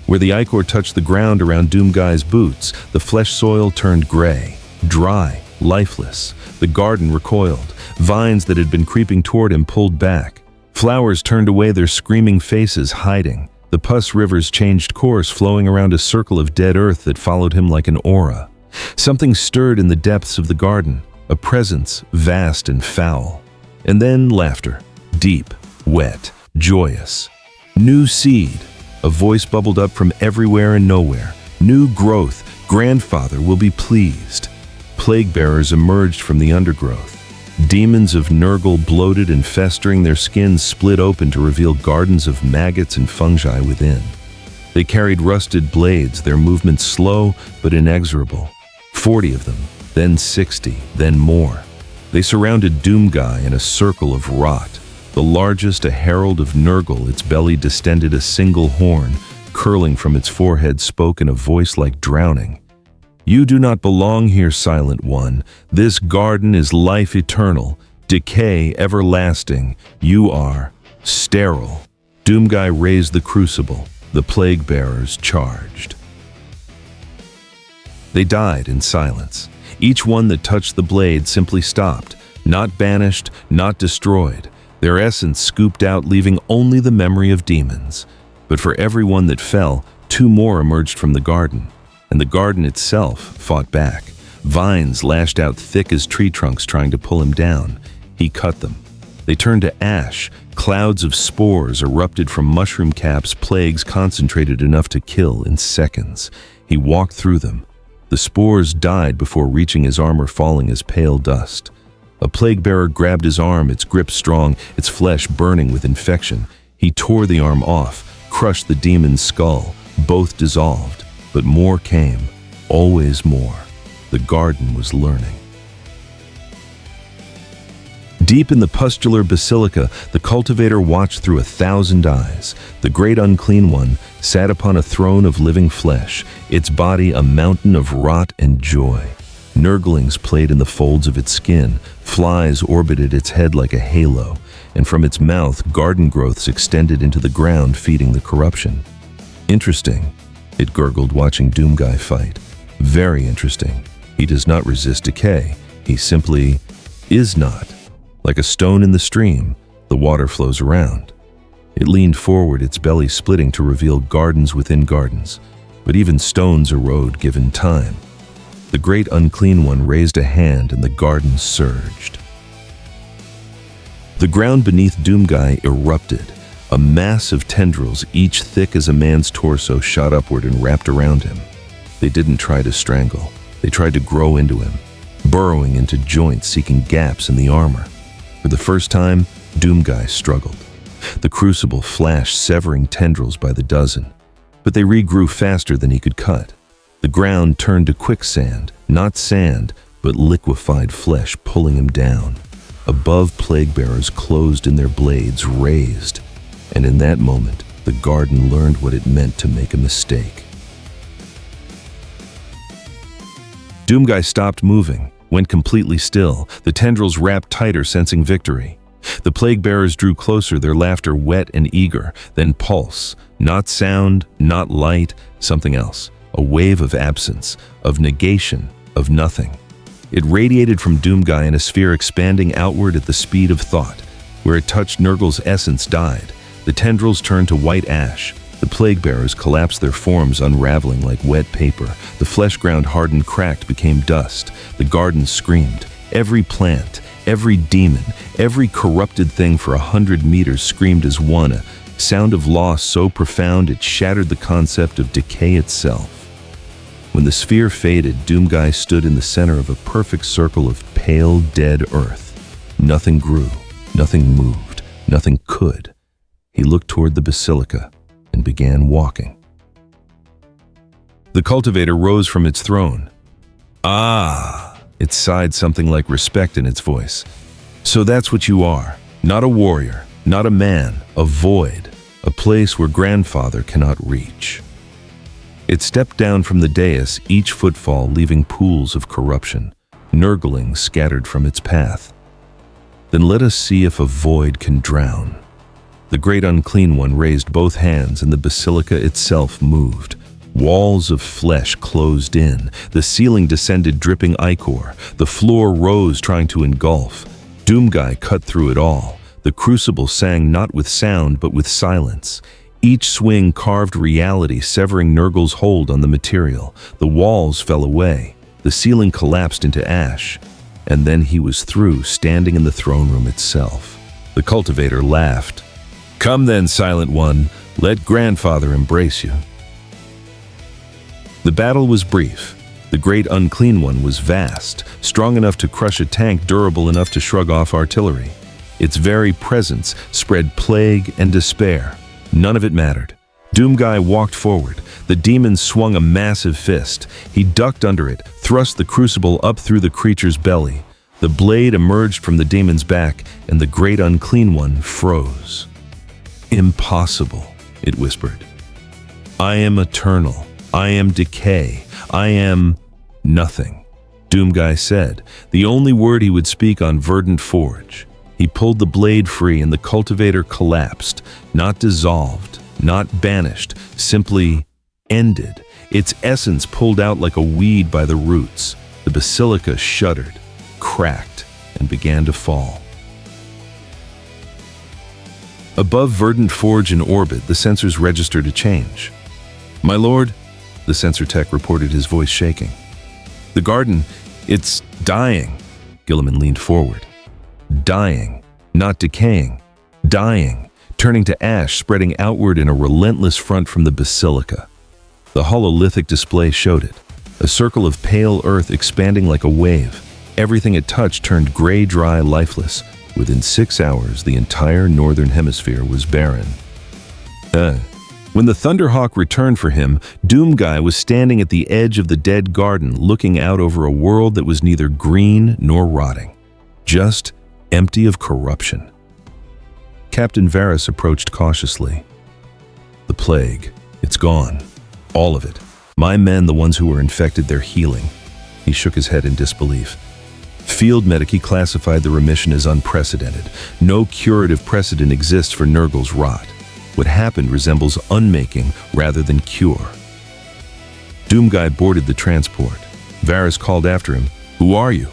Where the ichor touched the ground around Doomguy's boots, the flesh soil turned gray, dry, lifeless. The garden recoiled. Vines that had been creeping toward him pulled back. Flowers turned away, their screaming faces hiding. The pus rivers changed course, flowing around a circle of dead earth that followed him like an aura. Something stirred in the depths of the garden, a presence vast and foul. And then laughter, deep, wet, joyous. New seed. A voice bubbled up from everywhere and nowhere. New growth. Grandfather will be pleased. Plague bearers emerged from the undergrowth. Demons of Nurgle, bloated and festering, their skins split open to reveal gardens of maggots and fungi within. They carried rusted blades, their movements slow but inexorable. 40 of them, then 60, then more. They surrounded Doomguy in a circle of rot. The largest, a herald of Nurgle, its belly distended a single horn, curling from its forehead, spoke in a voice like drowning. You do not belong here, Silent One. This garden is life eternal, decay everlasting. You are sterile. Doomguy raised the crucible. The plague bearers charged. They died in silence. Each one that touched the blade simply stopped, not banished, not destroyed. Their essence scooped out, leaving only the memory of demons. But for every one that fell, 2 more emerged from the garden, and the garden itself fought back. Vines lashed out thick as tree trunks trying to pull him down. He cut them. They turned to ash. Clouds of spores erupted from mushroom caps, plagues concentrated enough to kill in seconds. He walked through them. The spores died before reaching his armor, falling as pale dust. A plague bearer grabbed his arm, its grip strong, its flesh burning with infection. He tore the arm off, crushed the demon's skull. Both dissolved, but more came, always more. The garden was learning. Deep in the pustular basilica, the cultivator watched through 1,000 eyes. The great unclean one sat upon a throne of living flesh, its body a mountain of rot and joy. Nurglings played in the folds of its skin, flies orbited its head like a halo, and from its mouth garden growths extended into the ground, feeding the corruption. Interesting, it gurgled, watching Doomguy fight. Very interesting. He does not resist decay. He simply is not. Like a stone in the stream, the water flows around. It leaned forward, its belly splitting to reveal gardens within gardens. But even stones erode given time. The great unclean one raised a hand and the garden surged. The ground beneath Doomguy erupted. A mass of tendrils, each thick as a man's torso, shot upward and wrapped around him. They didn't try to strangle. They tried to grow into him, burrowing into joints, seeking gaps in the armor. For the first time, Doomguy struggled. The crucible flashed, severing tendrils by the dozen, but they regrew faster than he could cut. The ground turned to quicksand, not sand, but liquefied flesh, pulling him down. Above, plague bearers closed in their blades, raised, and in that moment, the garden learned what it meant to make a mistake. Doomguy stopped moving, went completely still. The tendrils wrapped tighter, sensing victory. The plague bearers drew closer, their laughter wet and eager, then pulse. Not sound, not light, something else. A wave of absence, of negation, of nothing. It radiated from Doomguy in a sphere expanding outward at the speed of thought. Where it touched, Nurgle's essence died. The tendrils turned to white ash. The plague bearers collapsed, their forms unraveling like wet paper. The flesh ground hardened, cracked, became dust. The garden screamed. Every plant, every demon, every corrupted thing for 100 meters screamed as one, a sound of loss so profound it shattered the concept of decay itself. When the sphere faded, Doomguy stood in the center of a perfect circle of pale, dead earth. Nothing grew, nothing moved, nothing could. He looked toward the basilica and began walking. The cultivator rose from its throne. Ah! It sighed, something like respect in its voice. So that's what you are. Not a warrior, not a man, a void, a place where grandfather cannot reach. It stepped down from the dais, each footfall leaving pools of corruption, nurglings scattered from its path. Then let us see if a void can drown. The great unclean one raised both hands and the basilica itself moved. Walls of flesh closed in. The ceiling descended, dripping ichor. The floor rose, trying to engulf. Doomguy cut through it all. The crucible sang not with sound, but with silence. Each swing carved reality, severing Nurgle's hold on the material. The walls fell away. The ceiling collapsed into ash. and then he was through, standing in the throne room itself. The cultivator laughed. "Come then, Silent One, let Grandfather embrace you." The battle was brief. The Great Unclean One was vast, strong enough to crush a tank, durable enough to shrug off artillery. Its very presence spread plague and despair. None of it mattered. Doomguy walked forward. The demon swung a massive fist. He ducked under it, thrust the crucible up through the creature's belly. The blade emerged from the demon's back, and the Great Unclean One froze. "Impossible," it whispered. "I am eternal. I am decay. I am nothing," Doomguy said, the only word he would speak on Verdant Forge. He pulled the blade free and the cultivator collapsed, not dissolved, not banished, simply ended. Its essence pulled out like a weed by the roots. The basilica shuddered, cracked, and began to fall. Above Verdant Forge in orbit, the sensors registered a change. "My lord," the sensor tech reported, his voice shaking. "The garden, it's dying." Gilliman leaned forward. Dying, not decaying. Dying, turning to ash, spreading outward in a relentless front from the basilica. The hololithic display showed it. A circle of pale earth expanding like a wave. Everything it touched turned gray, dry, lifeless. Within 6 hours, the entire northern hemisphere was barren. When the Thunderhawk returned for him, Doomguy was standing at the edge of the dead garden, looking out over a world that was neither green nor rotting, just empty of corruption. Captain Varys approached cautiously. "The plague, it's gone. All of it. My men, the ones who were infected, they're healing." He shook his head in disbelief. Field Medic classified the remission as unprecedented. No curative precedent exists for Nurgle's rot. What happened resembles unmaking rather than cure. Doomguy boarded the transport. Varys called after him, "Who are you?"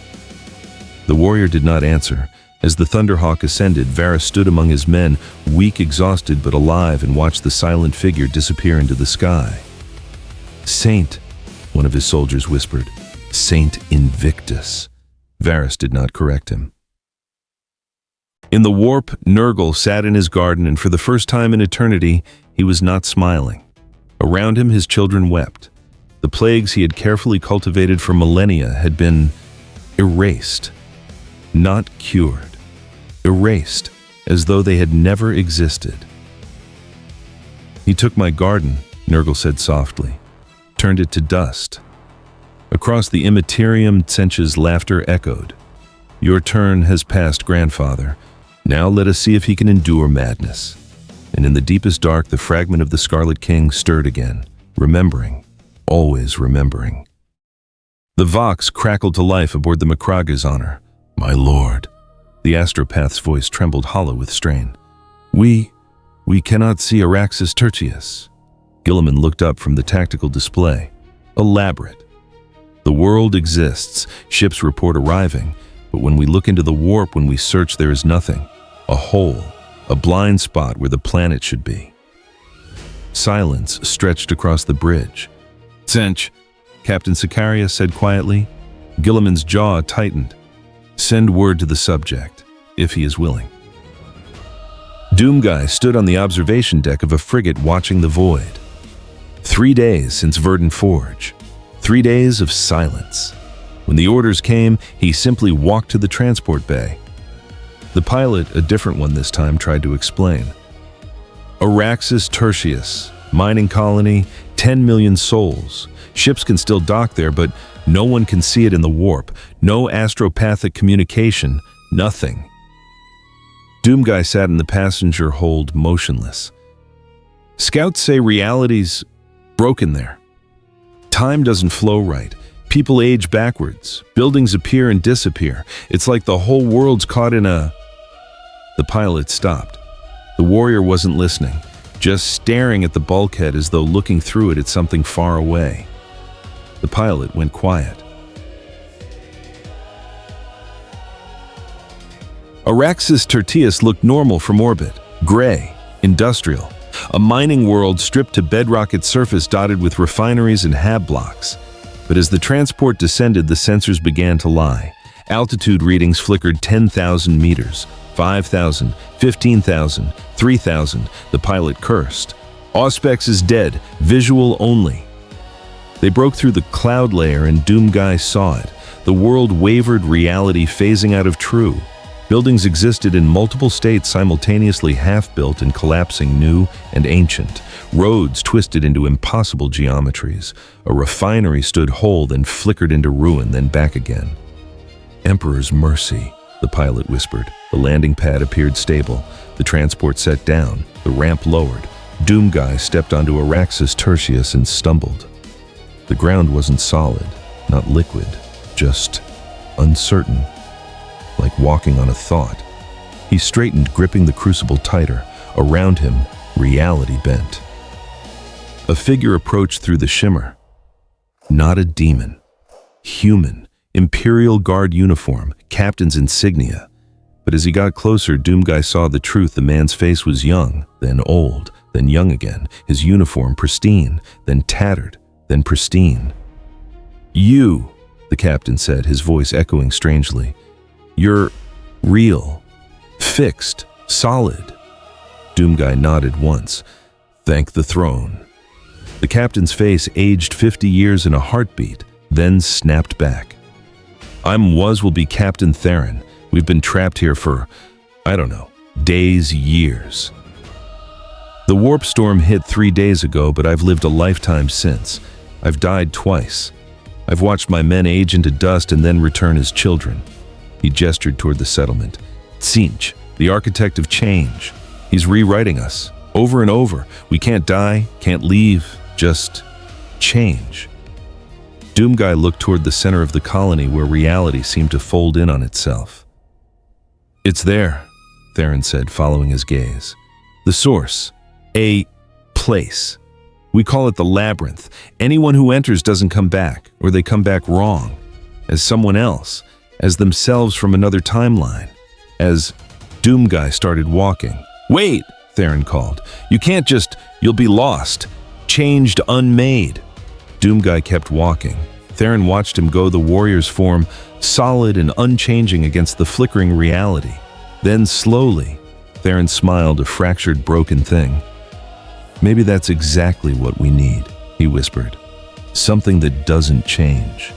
The warrior did not answer. As the Thunderhawk ascended, Varys stood among his men, weak, exhausted, but alive, and watched the silent figure disappear into the sky. "Saint," one of his soldiers whispered. "Saint Invictus." Varys did not correct him. In the warp, Nurgle sat in his garden, and for the first time in eternity, he was not smiling. Around him, his children wept. The plagues he had carefully cultivated for millennia had been erased, not cured. Erased, as though they had never existed. "He took my garden," Nurgle said softly, "turned it to dust." Across the Imperium, Tsench's laughter echoed. "Your turn has passed, grandfather. Now let us see if he can endure madness." And in the deepest dark, the fragment of the Scarlet King stirred again, remembering, always remembering. The Vox crackled to life aboard the Macraga's honor. "My lord." The astropath's voice trembled hollow with strain. We cannot see Araxis Tertius." Gilliman looked up from the tactical display. "Elaborate. The world exists, ships report arriving, but when we look into the warp, when we search, there is nothing. A hole, a blind spot where the planet should be." Silence stretched across the bridge. "Tsench," Captain Sicarius said quietly. Gilliman's jaw tightened. "Send word to the subject, if he is willing." Doomguy stood on the observation deck of a frigate watching the void. 3 days since Verdant Forge. 3 days of silence. When the orders came, he simply walked to the transport bay. The pilot, a different one this time, tried to explain. "Araxis Tertius, mining colony, 10 million souls. Ships can still dock there, but no one can see it in the warp. No astropathic communication, nothing." Doomguy sat in the passenger hold, motionless. "Scouts say reality's broken there. Time doesn't flow right. People age backwards. Buildings appear and disappear. It's like the whole world's caught in a..." The pilot stopped. The warrior wasn't listening, just staring at the bulkhead as though looking through it at something far away. The pilot went quiet. Araxis Tertius looked normal from orbit, gray, industrial. A mining world stripped to bedrock, its surface dotted with refineries and hab blocks. But as the transport descended, the sensors began to lie. Altitude readings flickered 10,000 meters, 5,000, 15,000, 3,000. The pilot cursed. "Auspex is dead, visual only." They broke through the cloud layer and Doomguy saw it. The world wavered, reality phasing out of true. Buildings existed in multiple states, simultaneously half-built and collapsing, new and ancient. Roads twisted into impossible geometries. A refinery stood whole, then flickered into ruin, then back again. "Emperor's mercy," the pilot whispered. The landing pad appeared stable. The transport set down. The ramp lowered. Doomguy stepped onto Araxis Tertius and stumbled. The ground wasn't solid, not liquid, just uncertain, like walking on a thought. He straightened, gripping the crucible tighter. Around him, reality bent. A figure approached through the shimmer. Not a demon. Human. Imperial Guard uniform, captain's insignia. But as he got closer, Doomguy saw the truth. The man's face was young, then old, then young again. His uniform pristine, then tattered, then pristine. "You," the captain said, his voice echoing strangely. "You're real, fixed, solid." Doomguy nodded once. "Thank the throne." The captain's face aged 50 years in a heartbeat, then snapped back. Will be Captain Theron. We've been trapped here for, I don't know, days, years. The warp storm hit 3 days ago, but I've lived a lifetime since. I've died twice. I've watched my men age into dust and then return as children. He gestured toward the settlement. Tsinch, the architect of change. He's rewriting us, over and over. We can't die, can't leave, just change. Doomguy looked toward the center of the colony where reality seemed to fold in on itself. "It's there," Theron said, following his gaze. "The source. A place. We call it the labyrinth. Anyone who enters doesn't come back, or they come back wrong. As someone else, as themselves from another timeline. As..." Doomguy started walking. "Wait," Theron called. "You can't just... You'll be lost. Changed, unmade." Doomguy kept walking. Theron watched him go, the warrior's form, solid and unchanging against the flickering reality. Then slowly, Theron smiled, a fractured, broken thing. "Maybe that's exactly what we need," he whispered. "Something that doesn't change."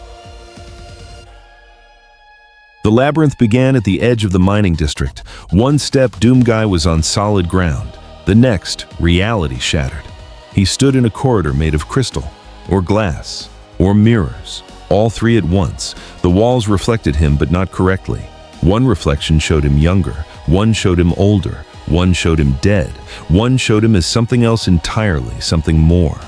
The labyrinth began at the edge of the mining district. One step, Doomguy was on solid ground. The next, reality shattered. He stood in a corridor made of crystal, or glass, or mirrors, all three at once. The walls reflected him, but not correctly. One reflection showed him younger, one showed him older, one showed him dead, one showed him as something else entirely, something more.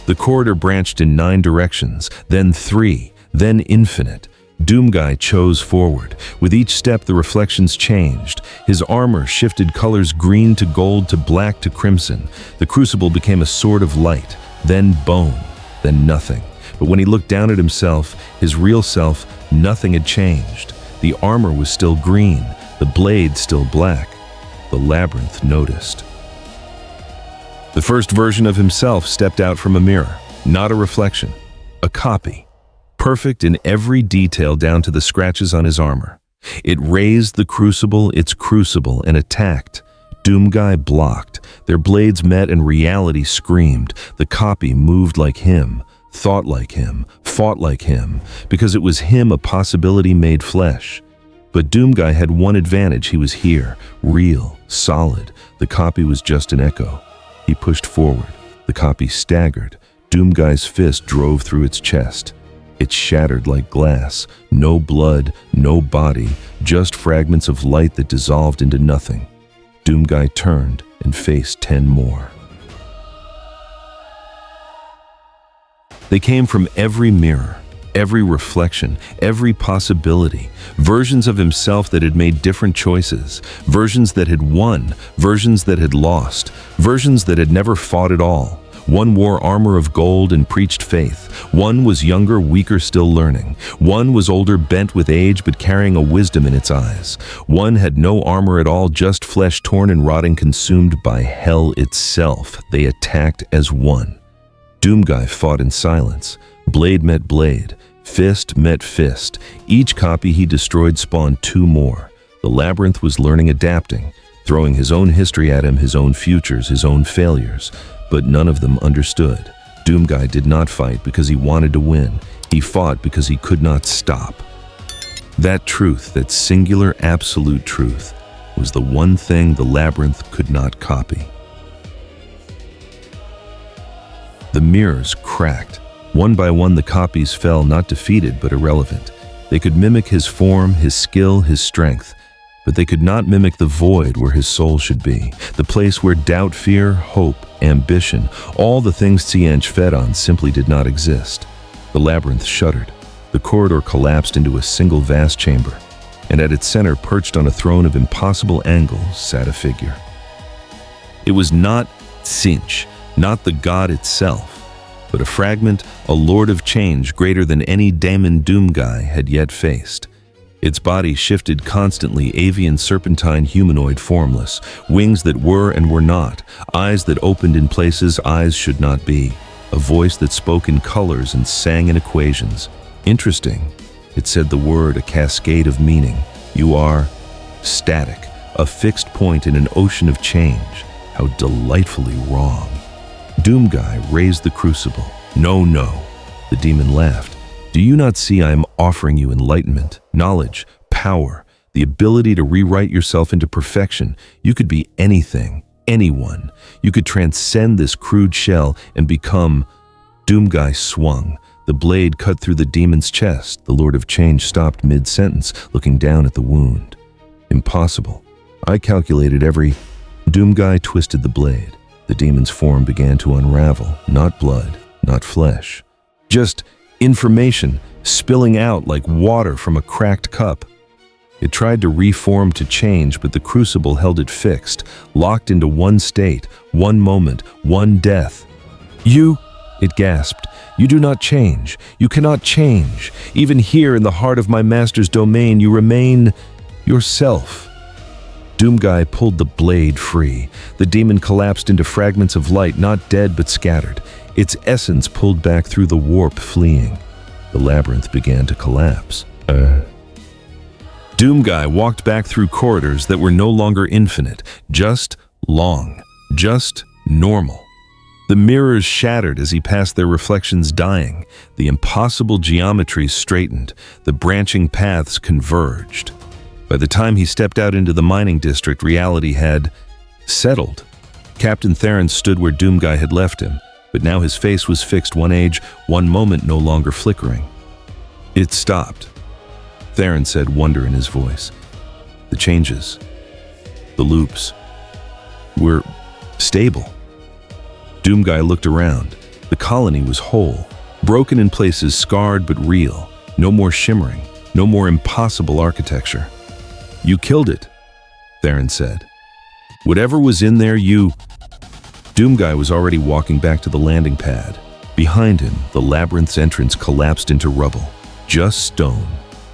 The corridor branched in 9 directions, then 3, then infinite. Doomguy chose forward. With each step, the reflections changed. His armor shifted colors, green to gold to black to crimson. The crucible became a sword of light, then bone, then nothing. But when he looked down at himself, his real self, nothing had changed. The armor was still green, the blade still black. The labyrinth noticed. The first version of himself stepped out from a mirror, not a reflection, a copy. Perfect in every detail down to the scratches on his armor. It raised the crucible, its crucible, and attacked. Doomguy blocked. Their blades met and reality screamed. The copy moved like him, thought like him, fought like him, because it was him, a possibility made flesh. But Doomguy had one advantage. He was here, real, solid. The copy was just an echo. He pushed forward. The copy staggered. Doomguy's fist drove through its chest. It shattered like glass. No blood, no body, just fragments of light that dissolved into nothing. Doomguy turned and faced 10 more. They came from every mirror, every reflection, every possibility. Versions of himself that had made different choices. Versions that had won, versions that had lost, versions that had never fought at all. One wore armor of gold and preached faith. One was younger, weaker, still learning. One was older, bent with age, but carrying a wisdom in its eyes. One had no armor at all, just flesh torn and rotting, consumed by hell itself. They attacked as one. Doomguy fought in silence, Blade met blade, fist met fist. Each copy he destroyed spawned two more. The labyrinth was learning, adapting, throwing his own history at him, his own futures, his own failures. But none of them understood. Doomguy did not fight because he wanted to win. He fought because he could not stop. That truth, that singular absolute truth, was the one thing the labyrinth could not copy. The mirrors cracked. One by one the copies fell, not defeated but irrelevant. They could mimic his form, his skill, his strength, but they could not mimic the void where his soul should be, the place where doubt, fear, hope, ambition, all the things Tsiench fed on simply did not exist. The labyrinth shuddered. The corridor collapsed into a single vast chamber, and at its center, perched on a throne of impossible angles, sat a figure. It was not Tsiench, not the god itself, but a fragment, a lord of change greater than any daemon Doomguy had yet faced. Its body shifted constantly, avian, serpentine, humanoid, formless, wings that were and were not, eyes that opened in places eyes should not be, a voice that spoke in colors and sang in equations. Interesting, it said the word, a cascade of meaning. You are static, a fixed point in an ocean of change. How delightfully wrong. Doomguy raised the crucible. No, no, the demon laughed. Do you not see I am offering you enlightenment, knowledge, power, the ability to rewrite yourself into perfection? You could be anything, anyone. You could transcend this crude shell and become... Doomguy swung. The blade cut through the demon's chest. The Lord of Change stopped mid-sentence, looking down at the wound. Impossible. I calculated every... Doomguy twisted the blade. The demon's form began to unravel. Not blood, not flesh. Just information spilling out like water from a cracked cup. It tried to reform, to change, but the crucible held it fixed, locked into one state, one moment, one death. You, it gasped, you do not change. You cannot change. Even here in the heart of my master's domain, you remain yourself. Doomguy pulled the blade free. The demon collapsed into fragments of light, not dead but scattered. Its essence pulled back through the warp, fleeing. The labyrinth began to collapse. Doomguy walked back through corridors that were no longer infinite, just long, just normal. The mirrors shattered as he passed their reflections, dying. The impossible geometries straightened. The branching paths converged. By the time he stepped out into the mining district, reality had settled. Captain Theron stood where Doomguy had left him, but now his face was fixed, one age, one moment no longer flickering. It stopped. Theron said, wonder in his voice. The changes, the loops, were stable. Doomguy looked around. The colony was whole, broken in places, scarred but real. No more shimmering, no more impossible architecture. You killed it, Theron said. Whatever was in there, you... Doomguy was already walking back to the landing pad. Behind him, the labyrinth's entrance collapsed into rubble. Just stone,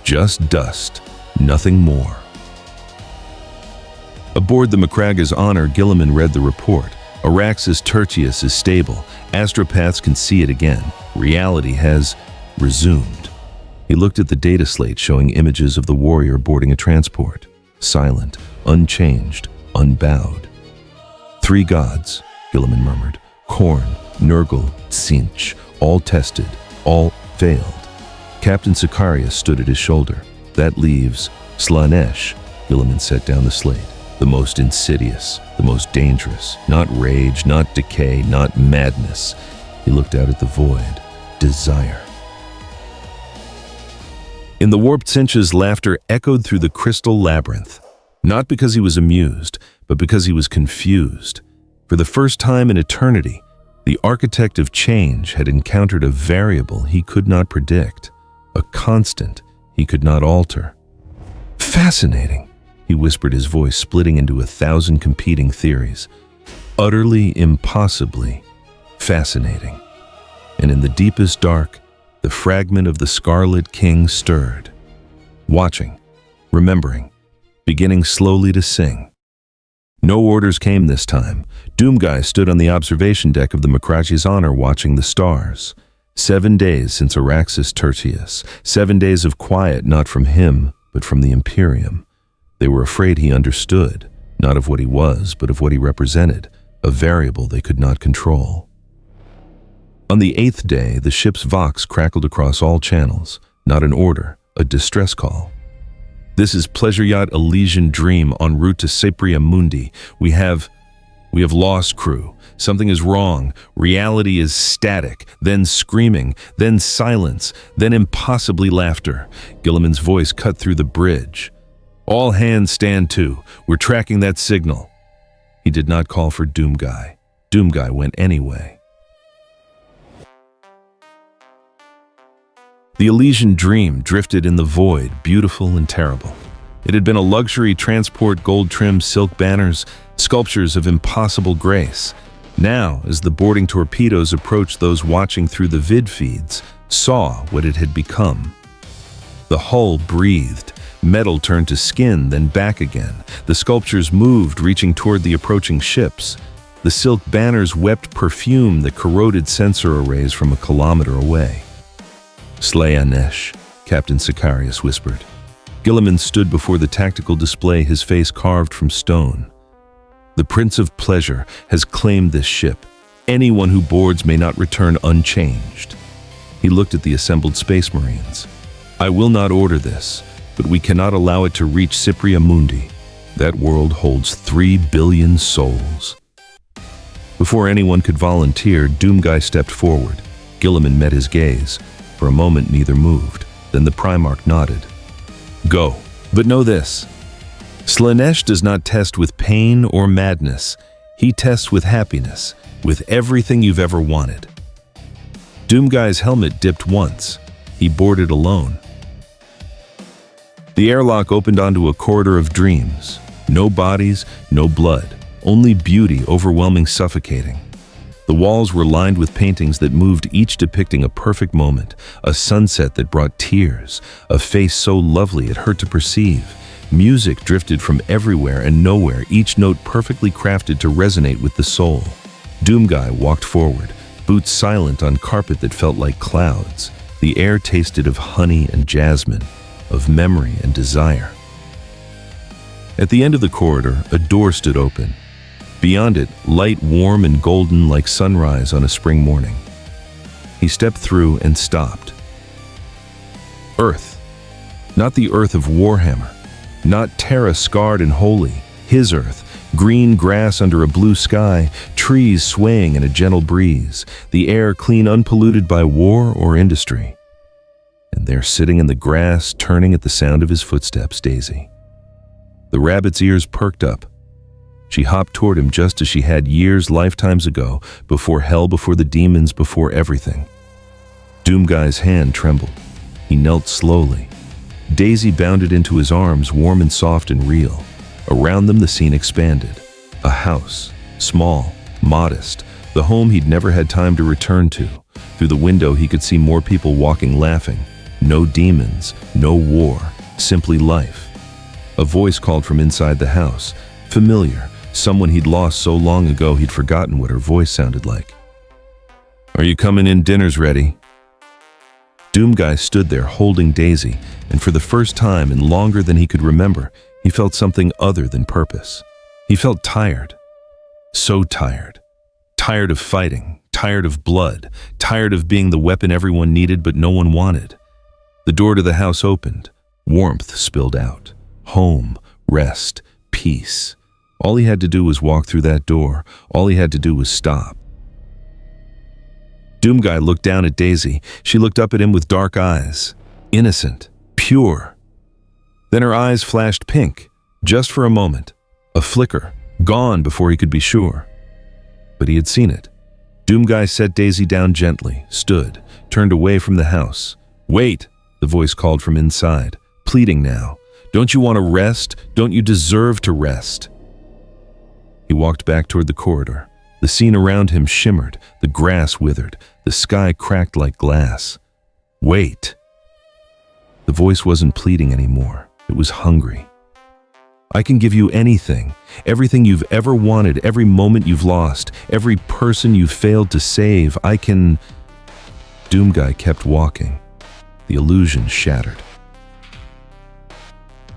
just dust, nothing more. Aboard the Macraga's Honor, Gilliman read the report. Araxis Tertius is stable. Astropaths can see it again. Reality has resumed. He looked at the data slate showing images of the warrior boarding a transport. Silent, unchanged, unbowed. 3 gods, Gilliman murmured. Korn, Nurgle, Tsiench, all tested, all failed. Captain Sicarius stood at his shoulder. That leaves Slaanesh, Gilliman set down the slate. The most insidious, the most dangerous. Not rage, not decay, not madness. He looked out at the void. Desire. In the warped Tsiench's laughter echoed through the crystal labyrinth. Not because he was amused, but because he was confused. For the first time in eternity, the architect of change had encountered a variable he could not predict, a constant he could not alter. Fascinating, he whispered, his voice splitting into 1,000 competing theories. Utterly, impossibly fascinating. And in the deepest dark, the fragment of the Scarlet King stirred. Watching, remembering, beginning slowly to sing. No orders came this time. Doomguy stood on the observation deck of the Macraga's Honor watching the stars. 7 days since Araxis Tertius, 7 days of quiet not from him, but from the Imperium. They were afraid he understood, not of what he was, but of what he represented, a variable they could not control. On the 8th day, the ship's vox crackled across all channels, not an order, a distress call. This is Pleasure Yacht Elysian Dream en route to Cypria Mundi. We have lost crew. Something is wrong. Reality is static, then screaming, then silence, then impossibly laughter. Gilliman's voice cut through the bridge. All hands stand to. We're tracking that signal. He did not call for Doomguy. Doomguy went anyway. The Elysian Dream drifted in the void, beautiful and terrible. It had been a luxury transport, gold-trimmed silk banners, sculptures of impossible grace. Now, as the boarding torpedoes approached, those watching through the vid feeds saw what it had become. The hull breathed. Metal turned to skin, then back again. The sculptures moved, reaching toward the approaching ships. The silk banners wept perfume that corroded sensor arrays from a kilometer away. Slayanesh, Captain Sicarius whispered. Gilliman stood before the tactical display, his face carved from stone. The Prince of Pleasure has claimed this ship. Anyone who boards may not return unchanged. He looked at the assembled Space Marines. I will not order this, but we cannot allow it to reach Cypria Mundi. That world holds 3 billion souls. Before anyone could volunteer, Doomguy stepped forward. Gilliman met his gaze. For a moment, neither moved. Then the Primarch nodded. Go. But know this. Slanesh does not test with pain or madness. He tests with happiness, with everything you've ever wanted. Doomguy's helmet dipped once. He boarded alone. The airlock opened onto a corridor of dreams. No bodies, no blood. Only beauty, overwhelming, suffocating. The walls were lined with paintings that moved, each depicting a perfect moment, a sunset that brought tears, a face so lovely it hurt to perceive. Music drifted from everywhere and nowhere, each note perfectly crafted to resonate with the soul. Doomguy walked forward, boots silent on carpet that felt like clouds. The air tasted of honey and jasmine, of memory and desire. At the end of the corridor, a door stood open. Beyond it, light warm and golden like sunrise on a spring morning. He stepped through and stopped. Earth. Not the earth of Warhammer. Not Terra scarred and holy. His earth. Green grass under a blue sky, trees swaying in a gentle breeze, the air clean, unpolluted by war or industry. And there, sitting in the grass, turning at the sound of his footsteps, Daisy. The rabbit's ears perked up. She hopped toward him just as she had years, lifetimes ago, before hell, before the demons, before everything. Doomguy's hand trembled. He knelt slowly. Daisy bounded into his arms, warm and soft and real. Around them, the scene expanded. A house, small, modest, the home he'd never had time to return to. Through the window, he could see more people walking, laughing. No demons, no war, simply life. A voice called from inside the house, familiar. Someone he'd lost so long ago he'd forgotten what her voice sounded like. Are you coming in? Dinner's ready. Doomguy stood there holding Daisy, and for the first time and longer than he could remember, he felt something other than purpose. He felt tired. So tired. Tired of fighting, tired of blood, tired of being the weapon everyone needed but no one wanted. The door to the house opened. Warmth spilled out. Home, rest, peace. All he had to do was walk through that door. All he had to do was stop. Doomguy looked down at Daisy. She looked up at him with dark eyes. Innocent. Pure. Then her eyes flashed pink. Just for a moment. A flicker. Gone before he could be sure. But he had seen it. Doomguy set Daisy down gently, stood, turned away from the house. Wait, the voice called from inside, pleading now. Don't you want to rest? Don't you deserve to rest? He walked back toward the corridor. The scene around him shimmered, the grass withered, the sky cracked like glass. Wait. The voice wasn't pleading anymore. It was hungry. I can give you anything, everything you've ever wanted, every moment you've lost, every person you've failed to save. I can... Doomguy kept walking, the illusion shattered.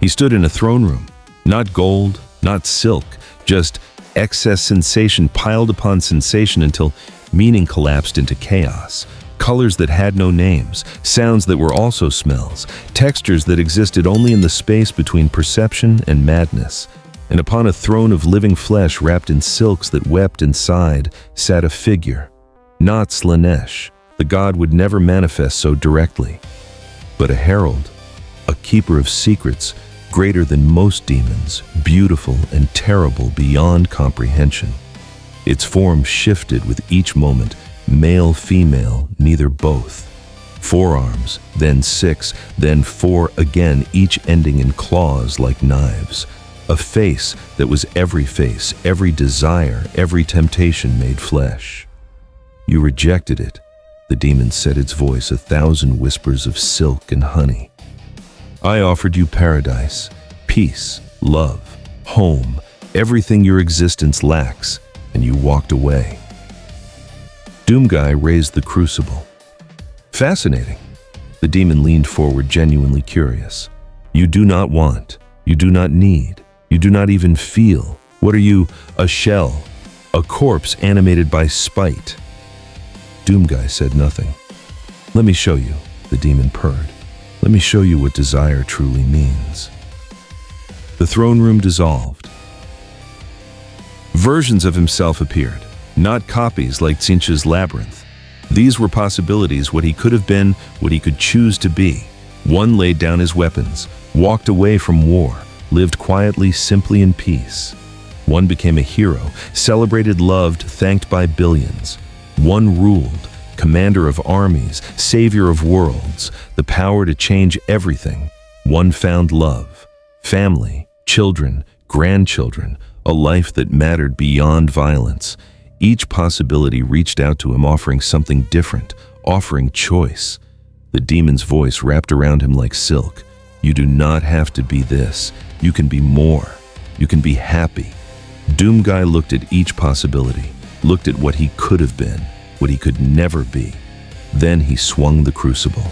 He stood in a throne room, not gold, not silk, just excess sensation piled upon sensation until meaning collapsed into chaos. Colors that had no names, sounds that were also smells, textures that existed only in the space between perception and madness. And upon a throne of living flesh wrapped in silks that wept and sighed, sat a figure. Not Slaanesh, the god would never manifest so directly, but a herald, a keeper of secrets, greater than most demons, beautiful and terrible beyond comprehension. Its form shifted with each moment, male, female, neither both. 4 arms, then 6, then 4 again, each ending in claws like knives. A face that was every face, every desire, every temptation made flesh. You rejected it, the demon said, its voice 1,000 whispers of silk and honey. I offered you paradise, peace, love, home, everything your existence lacks, and you walked away. Doomguy raised the crucible. Fascinating. The demon leaned forward, genuinely curious. You do not want, you do not need, you do not even feel. What are you? A shell, a corpse animated by spite. Doomguy said nothing. Let me show you, the demon purred. Let me show you what desire truly means. The throne room dissolved. Versions of himself appeared, not copies like Tsinch's labyrinth. These were possibilities, what he could have been, what he could choose to be. One laid down his weapons, walked away from war, lived quietly, simply in peace. One became a hero, celebrated, loved, thanked by billions. One ruled, commander of armies, savior of worlds, the power to change everything. One found love, family, children, grandchildren, a life that mattered beyond violence. Each possibility reached out to him, offering something different, offering choice. The demon's voice wrapped around him like silk. You do not have to be this. You can be more. You can be happy. Doomguy looked at each possibility, looked at what he could have been, what he could never be. Then he swung the crucible.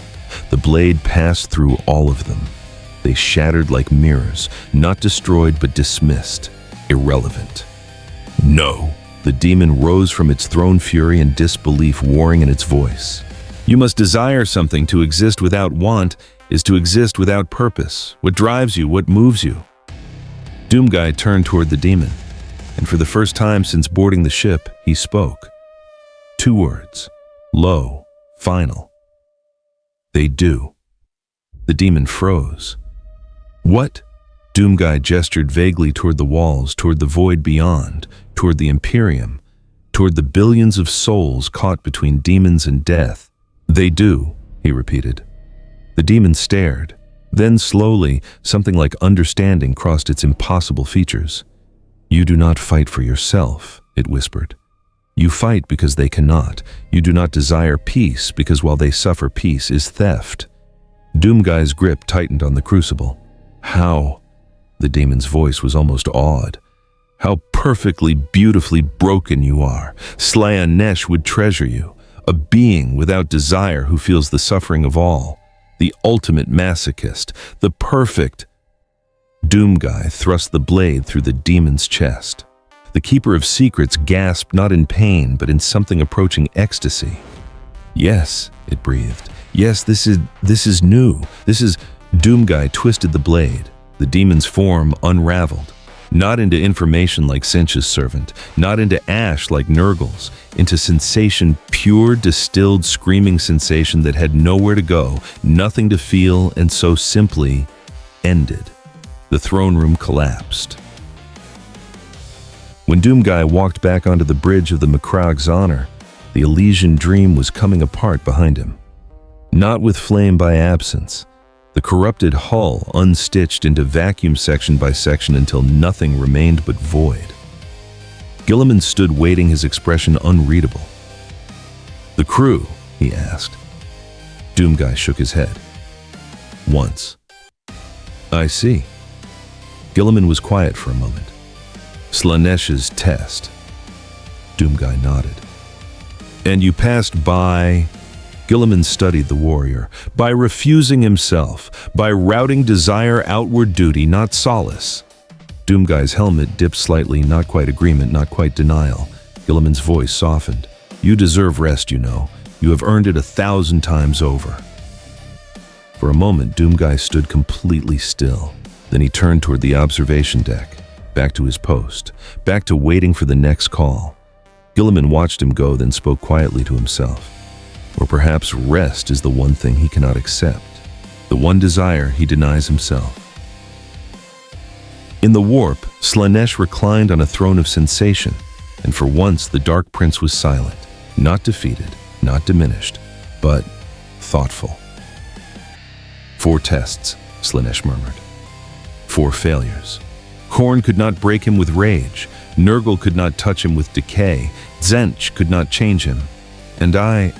The blade passed through all of them. They shattered like mirrors, not destroyed but dismissed, irrelevant. No! The demon rose from its throne, fury and disbelief warring in its voice. You must desire something. To exist without want is to exist without purpose. What drives you, what moves you? Doomguy turned toward the demon, and for the first time since boarding the ship, he spoke. 2 words, low, final. They do. The demon froze. What? Doomguy gestured vaguely toward the walls, toward the void beyond, toward the Imperium, toward the billions of souls caught between demons and death. They do, he repeated. The demon stared. Then slowly, something like understanding crossed its impossible features. You do not fight for yourself, it whispered. You fight because they cannot. You do not desire peace because while they suffer, peace is theft. Doomguy's grip tightened on the crucible. How? The demon's voice was almost awed. How perfectly, beautifully broken you are. Slaanesh would treasure you. A being without desire who feels the suffering of all. The ultimate masochist. The perfect. Doomguy thrust the blade through the demon's chest. The keeper of secrets gasped, not in pain, but in something approaching ecstasy. Yes, it breathed. Yes, this is new. Doomguy twisted the blade. The demon's form unraveled. Not into information like Tsinch's servant, not into ash like Nurgle's, into sensation, pure, distilled, screaming sensation that had nowhere to go, nothing to feel, and so simply ended. The throne room collapsed. When Doomguy walked back onto the bridge of the Macrag's honor, the Elysian dream was coming apart behind him. Not with flame by absence. The corrupted hull unstitched into vacuum section by section until nothing remained but void. Guilliman stood waiting, his expression unreadable. The crew, he asked. Doomguy shook his head. Once. I see. Guilliman was quiet for a moment. Slaanesh's test. Doomguy nodded. And you passed by... Gilliman studied the warrior. By refusing himself, by routing desire, outward duty, not solace. Doomguy's helmet dipped slightly, not quite agreement, not quite denial. Gilliman's voice softened. You deserve rest, you know. You have earned it 1,000 times over. For a moment, Doomguy stood completely still. Then he turned toward the observation deck, back to his post, back to waiting for the next call. Gilliman watched him go, then spoke quietly to himself. Or perhaps rest is the one thing he cannot accept, the one desire he denies himself. In the warp, Slaanesh reclined on a throne of sensation, and for once the Dark Prince was silent, not defeated, not diminished, but thoughtful. 4 tests, Slaanesh murmured. 4 failures. Khorne could not break him with rage, Nurgle could not touch him with decay, Tzeentch could not change him, and I...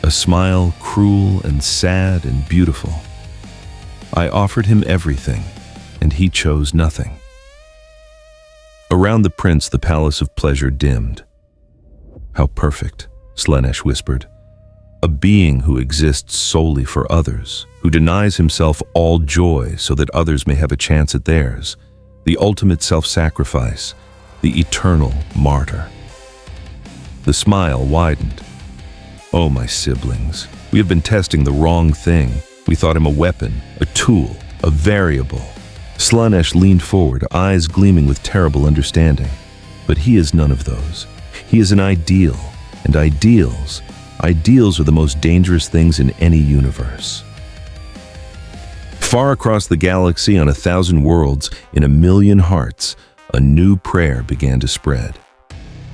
A smile, cruel and sad and beautiful. I offered him everything, and he chose nothing. Around the prince, the palace of pleasure dimmed. How perfect, Slaanesh whispered. A being who exists solely for others, who denies himself all joy so that others may have a chance at theirs. The ultimate self-sacrifice, the eternal martyr. The smile widened. Oh, my siblings, we have been testing the wrong thing. We thought him a weapon, a tool, a variable. Slaanesh leaned forward, eyes gleaming with terrible understanding. But he is none of those. He is an ideal, and ideals are the most dangerous things in any universe. Far across the galaxy, on 1,000 worlds, in 1,000,000 hearts, a new prayer began to spread.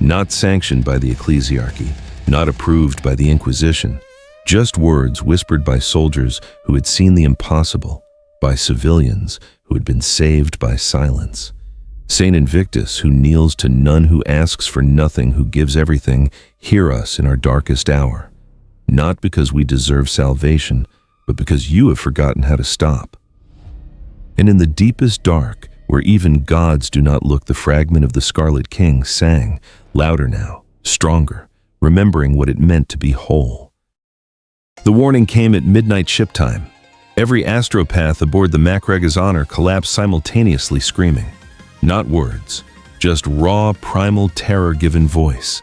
Not sanctioned by the ecclesiarchy, not approved by the Inquisition, just words whispered by soldiers who had seen the impossible, by civilians who had been saved by silence. Saint Invictus, who kneels to none, who asks for nothing, who gives everything, hear us in our darkest hour. Not because we deserve salvation, but because you have forgotten how to stop. And in the deepest dark, where even gods do not look, the fragment of the Scarlet King sang, louder now, stronger, remembering what it meant to be whole. The warning came at midnight ship time. Every astropath aboard the Macgregor's Honor collapsed simultaneously, screaming. Not words, just raw, primal terror-given voice.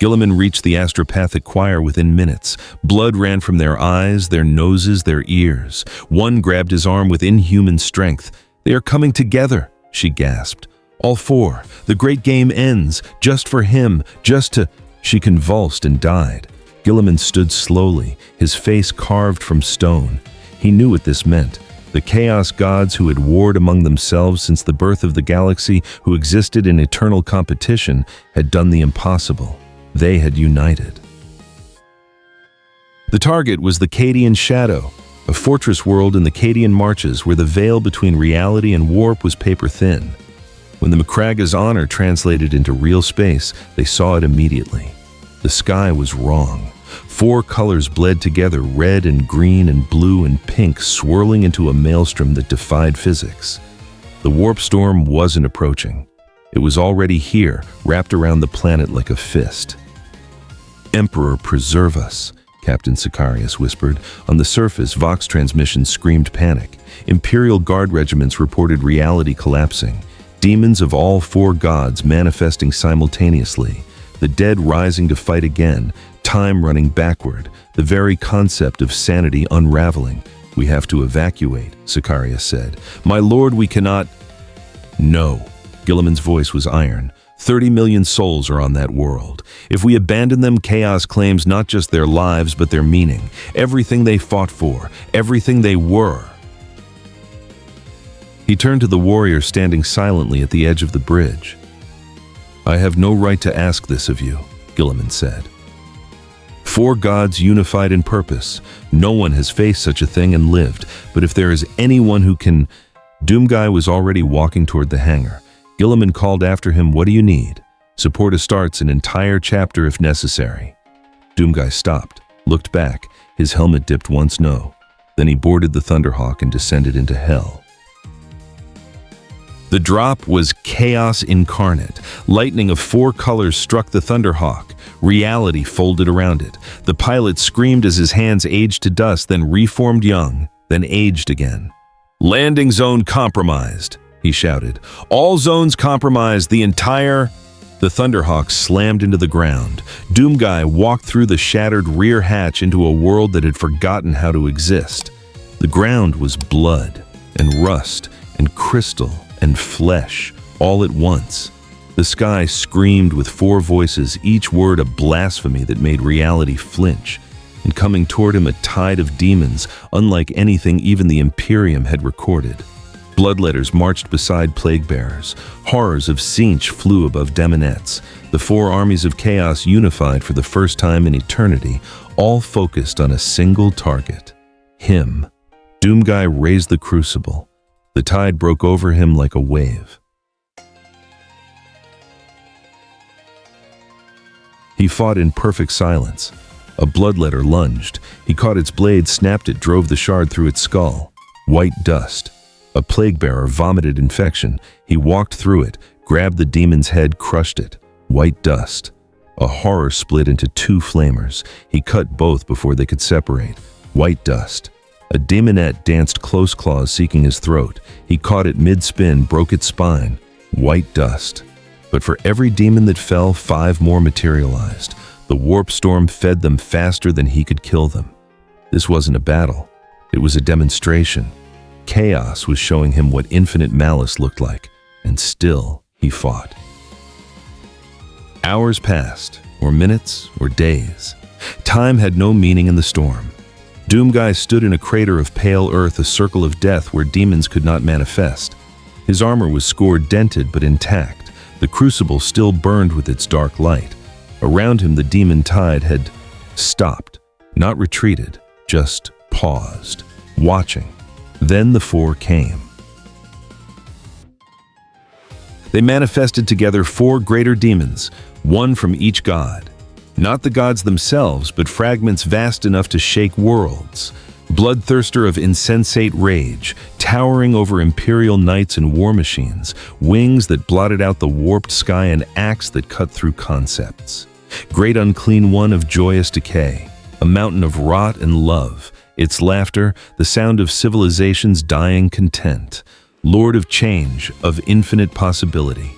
Gilliman reached the astropathic choir within minutes. Blood ran from their eyes, their noses, their ears. One grabbed his arm with inhuman strength. They are coming together, she gasped. All 4. The great game ends, just for him, just to... She convulsed and died. Gilliman stood slowly, his face carved from stone. He knew what this meant. The chaos gods who had warred among themselves since the birth of the galaxy, who existed in eternal competition, had done the impossible. They had united. The target was the Cadian Shadow, a fortress world in the Cadian Marches where the veil between reality and warp was paper thin. When the Macraga's Honor translated into real space, they saw it immediately. The sky was wrong. 4 colors bled together, red and green and blue and pink, swirling into a maelstrom that defied physics. The warp storm wasn't approaching. It was already here, wrapped around the planet like a fist. Emperor, preserve us, Captain Sicarius whispered. On the surface, Vox transmissions screamed panic. Imperial Guard regiments reported reality collapsing. Demons of all 4 gods manifesting simultaneously. The dead rising to fight again. Time running backward. The very concept of sanity unraveling. We have to evacuate, Sicarius said. My lord, we cannot... No. Gilliman's voice was iron. 30 million souls are on that world. If we abandon them, chaos claims not just their lives, but their meaning. Everything they fought for. Everything they were. He turned to the warrior standing silently at the edge of the bridge. I have no right to ask this of you, Gilliman said. 4 gods unified in purpose. No one has faced such a thing and lived, but if there is anyone who can... Doomguy was already walking toward the hangar. Gilliman called after him, what do you need? Supporta starts an entire chapter if necessary. Doomguy stopped, looked back, his helmet dipped once no. Then he boarded the Thunderhawk and descended into hell. The drop was chaos incarnate. Lightning of 4 colors struck the Thunderhawk. Reality folded around it. The pilot screamed as his hands aged to dust, then reformed young, then aged again. "Landing zone compromised," he shouted. "All zones compromised, the entire—" The Thunderhawk slammed into the ground. Doomguy walked through the shattered rear hatch into a world that had forgotten how to exist. The ground was blood and rust and crystal and flesh all at once. The sky screamed with 4 voices, each word a blasphemy that made reality flinch. And coming toward him a tide of demons, unlike anything even the Imperium had recorded. Bloodletters marched beside plague bearers. Horrors of Tzeentch flew above demonettes. The 4 armies of chaos unified for the first time in eternity, all focused on a single target: him. Doomguy raised the crucible. The tide broke over him like a wave. He fought in perfect silence. A bloodletter lunged. He caught its blade, snapped it, drove the shard through its skull. White dust. A plague bearer vomited infection. He walked through it, grabbed the demon's head, crushed it. White dust. A horror split into 2 flamers. He cut both before they could separate. White dust. A demonette danced close claws seeking his throat. He caught it mid-spin, broke its spine. White dust. But for every demon that fell, 5 more materialized. The warp storm fed them faster than he could kill them. This wasn't a battle. It was a demonstration. Chaos was showing him what infinite malice looked like, and still he fought. Hours passed, or minutes, or days. Time had no meaning in the storm. Doomguy stood in a crater of pale earth, a circle of death where demons could not manifest. His armor was scored, dented, but intact. The crucible still burned with its dark light. Around him the demon tide had stopped, not retreated, just paused, watching. Then the 4 came. They manifested together 4 greater demons, one from each god. Not the gods themselves, but fragments vast enough to shake worlds. Bloodthirster of insensate rage, towering over imperial knights and war machines, wings that blotted out the warped sky, and axe that cut through concepts. Great unclean one of joyous decay, a mountain of rot and love, its laughter, the sound of civilization's dying content. Lord of change, of infinite possibility.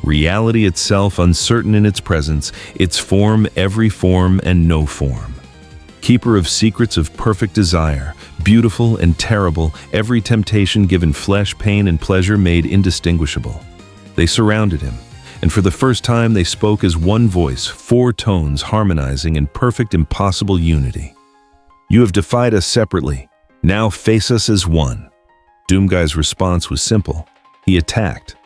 Reality itself uncertain in its presence, its form every form and no form. Keeper of secrets of perfect desire, beautiful and terrible, every temptation given flesh, pain, and pleasure made indistinguishable. They surrounded him, and for the first time they spoke as one voice, 4 tones harmonizing in perfect impossible unity. "You have defied us separately. Now face us as one." Doomguy's response was simple. He attacked.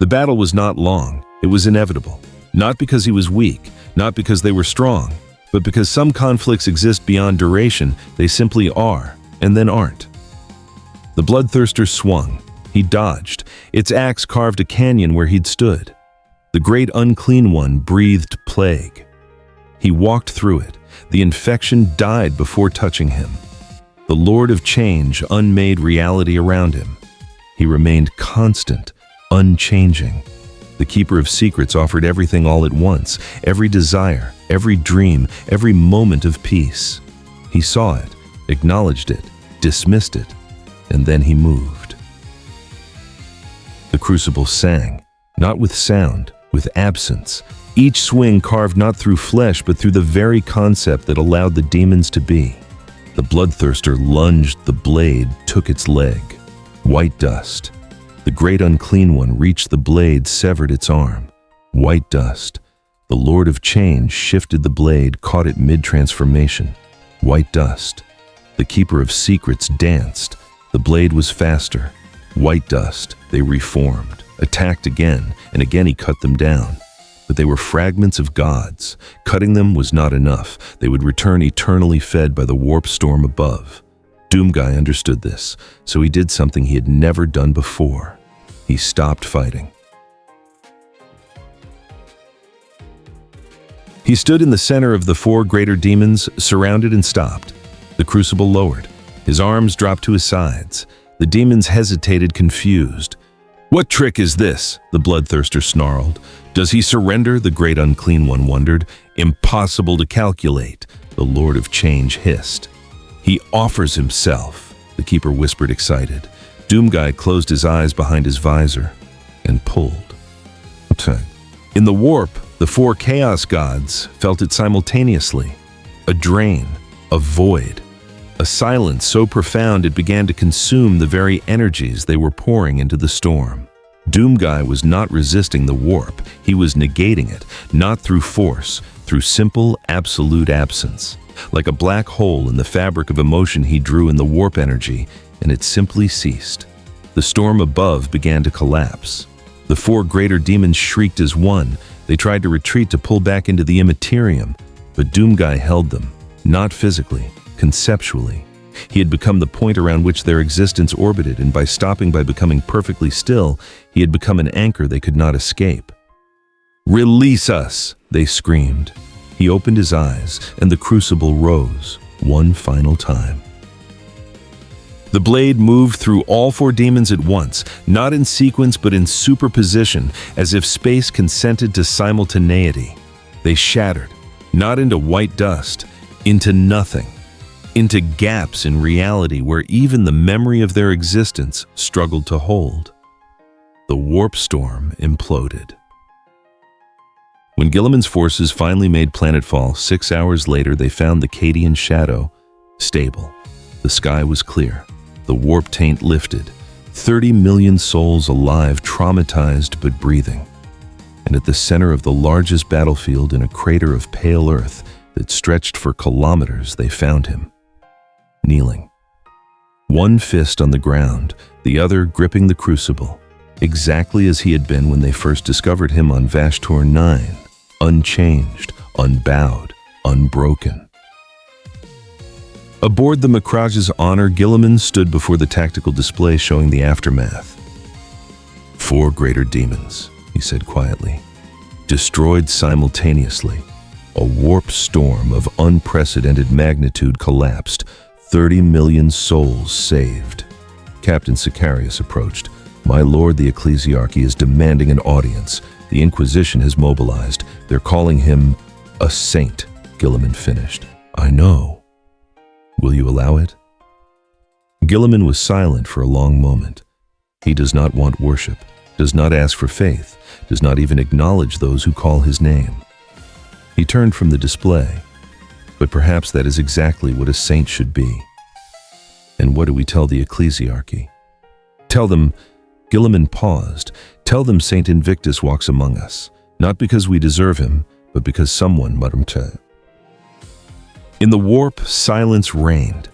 The battle was not long. It was inevitable. Not because he was weak, not because they were strong, but because some conflicts exist beyond duration. They simply are, and then aren't. The Bloodthirster swung. He dodged. Its axe carved a canyon where he'd stood. The great unclean one breathed plague. He walked through it. The infection died before touching him. The Lord of Change unmade reality around him. He remained constant, unchanging. The Keeper of Secrets offered everything all at once, every desire, every dream, every moment of peace. He saw it, acknowledged it, dismissed it, and then he moved. The crucible sang, not with sound, with absence. Each swing carved not through flesh, but through the very concept that allowed the demons to be. The Bloodthirster lunged, the blade took its leg. White dust. The great unclean one reached the blade, severed its arm. White dust. The Lord of Change shifted the blade, caught it mid-transformation. White dust. The Keeper of Secrets danced. The blade was faster. White dust. They reformed, attacked again, and again he cut them down. But they were fragments of gods. Cutting them was not enough. They would return eternally fed by the warp storm above. Doomguy understood this, so he did something he had never done before. He stopped fighting. He stood in the center of the 4 greater demons, surrounded and stopped. The crucible lowered. His arms dropped to his sides. The demons hesitated, confused. "What trick is this?" the bloodthirster snarled. "Does he surrender?" the great unclean one wondered. "Impossible to calculate," the Lord of Change hissed. "He offers himself," the keeper whispered, excited. Doomguy closed his eyes behind his visor and pulled. In the warp, the four chaos gods felt it simultaneously. A drain, a void, a silence so profound it began to consume the very energies they were pouring into the storm. Doomguy was not resisting the warp, he was negating it, not through force, through simple, absolute absence. Like a black hole in the fabric of emotion, he drew in the warp energy, and it simply ceased. The storm above began to collapse. The four greater demons shrieked as one. They tried to retreat, to pull back into the Imperium, but Doomguy held them, not physically, conceptually. He had become the point around which their existence orbited, and by becoming perfectly still, he had become an anchor they could not escape. "Release us!" they screamed. He opened his eyes, and the crucible rose, one final time. The blade moved through all four demons at once, not in sequence but in superposition, as if space consented to simultaneity. They shattered, not into white dust, into nothing, into gaps in reality where even the memory of their existence struggled to hold. The warp storm imploded. When Guilliman's forces finally made planetfall 6 hours later, they found the Cadian shadow stable. The sky was clear. The warp taint lifted. 30 million souls alive, traumatized but breathing. And at the center of the largest battlefield, in a crater of pale earth that stretched for kilometers, they found him, kneeling. One fist on the ground, the other gripping the crucible, exactly as he had been when they first discovered him on Vashtor 9, unchanged, unbowed, unbroken. Aboard the Macrage's Honor, Guilliman stood before the tactical display showing the aftermath. "Four greater demons," he said quietly, "destroyed simultaneously. A warp storm of unprecedented magnitude collapsed. 30 million souls saved." Captain Sicarius approached. "My lord, the ecclesiarchy is demanding an audience. The Inquisition has mobilized. They're calling him a saint," Guilliman finished. "I know. Will you allow it?" Guilliman was silent for a long moment. He does not want worship, does not ask for faith, does not even acknowledge those who call his name. He turned from the display, but perhaps that is exactly what a saint should be. And what do we tell the ecclesiarchy? Tell them, Guilliman paused, tell them Saint Invictus walks among us, not because we deserve him, but because someone muttered to. In the warp, silence reigned.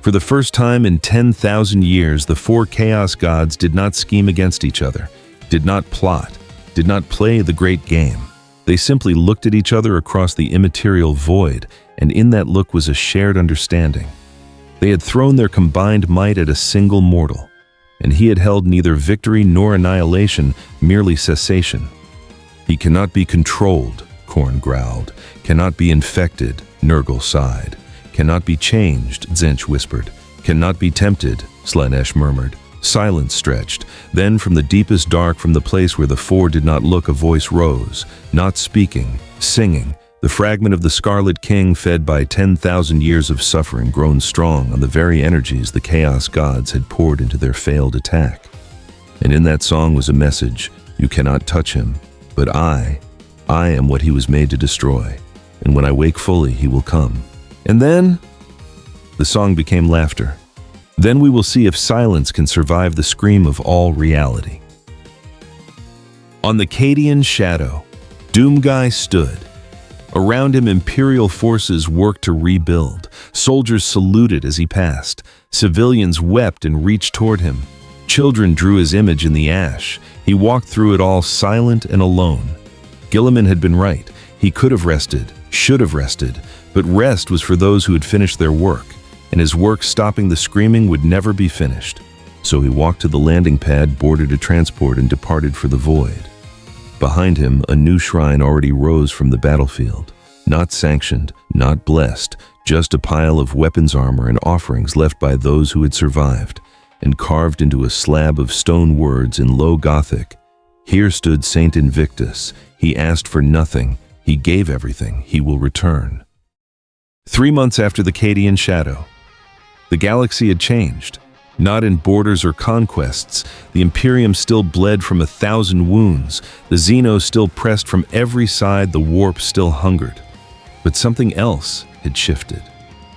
For the first time in 10,000 years, the four chaos gods did not scheme against each other, did not plot, did not play the great game. They simply looked at each other across the immaterial void, and in that look was a shared understanding. They had thrown their combined might at a single mortal, and he had held neither victory nor annihilation, merely cessation. "He cannot be controlled," Korn growled. "Cannot be infected," Nurgle sighed. "Cannot be changed," Zinch whispered. "Cannot be tempted," Slanesh murmured. Silence stretched. Then from the deepest dark, from the place where the four did not look, a voice rose, not speaking, singing, the fragment of the Scarlet King fed by 10,000 years of suffering, grown strong on the very energies the Chaos Gods had poured into their failed attack. And in that song was a message: "You cannot touch him, but I am what he was made to destroy. And when I wake fully, he will come." And then the song became laughter. Then we will see if silence can survive the scream of all reality. On the Cadian shadow, Doomguy stood. Around him, Imperial forces worked to rebuild. Soldiers saluted as he passed. Civilians wept and reached toward him. Children drew his image in the ash. He walked through it all silent and alone. Guilliman had been right. He could have rested, should have rested, but rest was for those who had finished their work, and his work stopping the screaming would never be finished. So he walked to the landing pad, boarded a transport, and departed for the void. Behind him, a new shrine already rose from the battlefield. Not sanctioned, not blessed, just a pile of weapons, armor, and offerings left by those who had survived. and carved into a slab of stone words in low Gothic. Here stood Saint Invictus. He asked for nothing. He gave everything. He will return. 3 months after the Cadian shadow, the galaxy had changed. Not in borders or conquests. The Imperium still bled from 1,000 wounds. The Xenos still pressed from every side. The warp still hungered. But something else had shifted.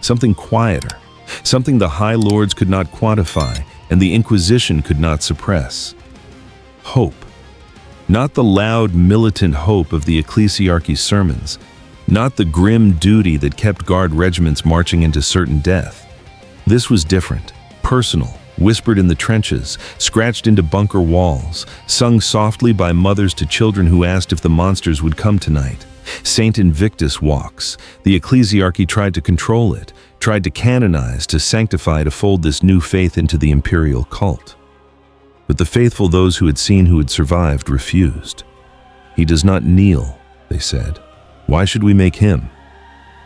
Something quieter. Something the High Lords could not quantify and the Inquisition could not suppress. Hope. Not the loud, militant hope of the ecclesiarchy's sermons. Not the grim duty that kept guard regiments marching into certain death. This was different. Personal, whispered in the trenches, scratched into bunker walls, sung softly by mothers to children who asked if the monsters would come tonight. Saint Invictus walks. The ecclesiarchy tried to control it, tried to canonize, to sanctify, to fold this new faith into the imperial cult. But the faithful, those who had seen, who had survived, refused. He does not kneel, they said. Why should we make him?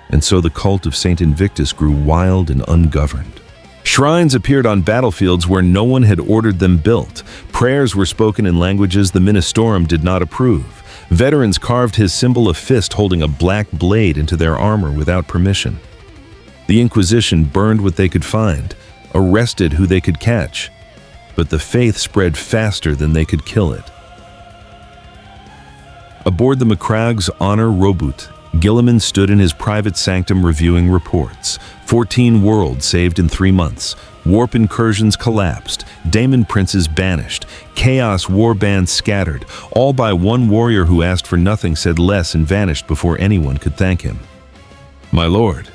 And so the cult of Saint Invictus grew wild and ungoverned. Shrines appeared on battlefields where no one had ordered them built. Prayers were spoken in languages the Ministorum did not approve. Veterans carved his symbol of fist holding a black blade into their armor without permission. The Inquisition burned what they could find, arrested who they could catch. But the faith spread faster than they could kill it. Aboard the Macragh's Honor rowboat, Guilliman stood in his private sanctum reviewing reports. 14 worlds saved in 3 months. Warp incursions collapsed. Daemon princes banished. Chaos warbands scattered. All by one warrior who asked for nothing, said less, and vanished before anyone could thank him. My lord.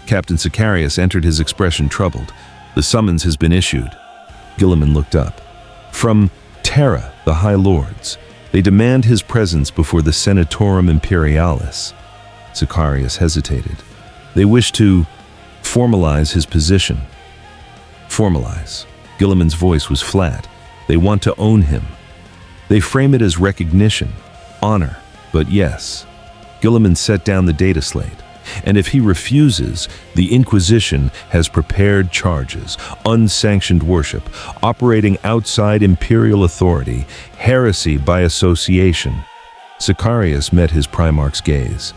Captain Sicarius entered, his expression troubled. The summons has been issued. Guilliman looked up. From Terra, the High Lords. They demand his presence before the Senatorum Imperialis. Sicarius hesitated. They wish to formalize his position. Formalize. Guilliman's voice was flat. They want to own him. They frame it as recognition, honor, but yes. Guilliman set down the data slate. And if he refuses, the Inquisition has prepared charges, unsanctioned worship, operating outside imperial authority, heresy by association. Sicarius met his Primarch's gaze.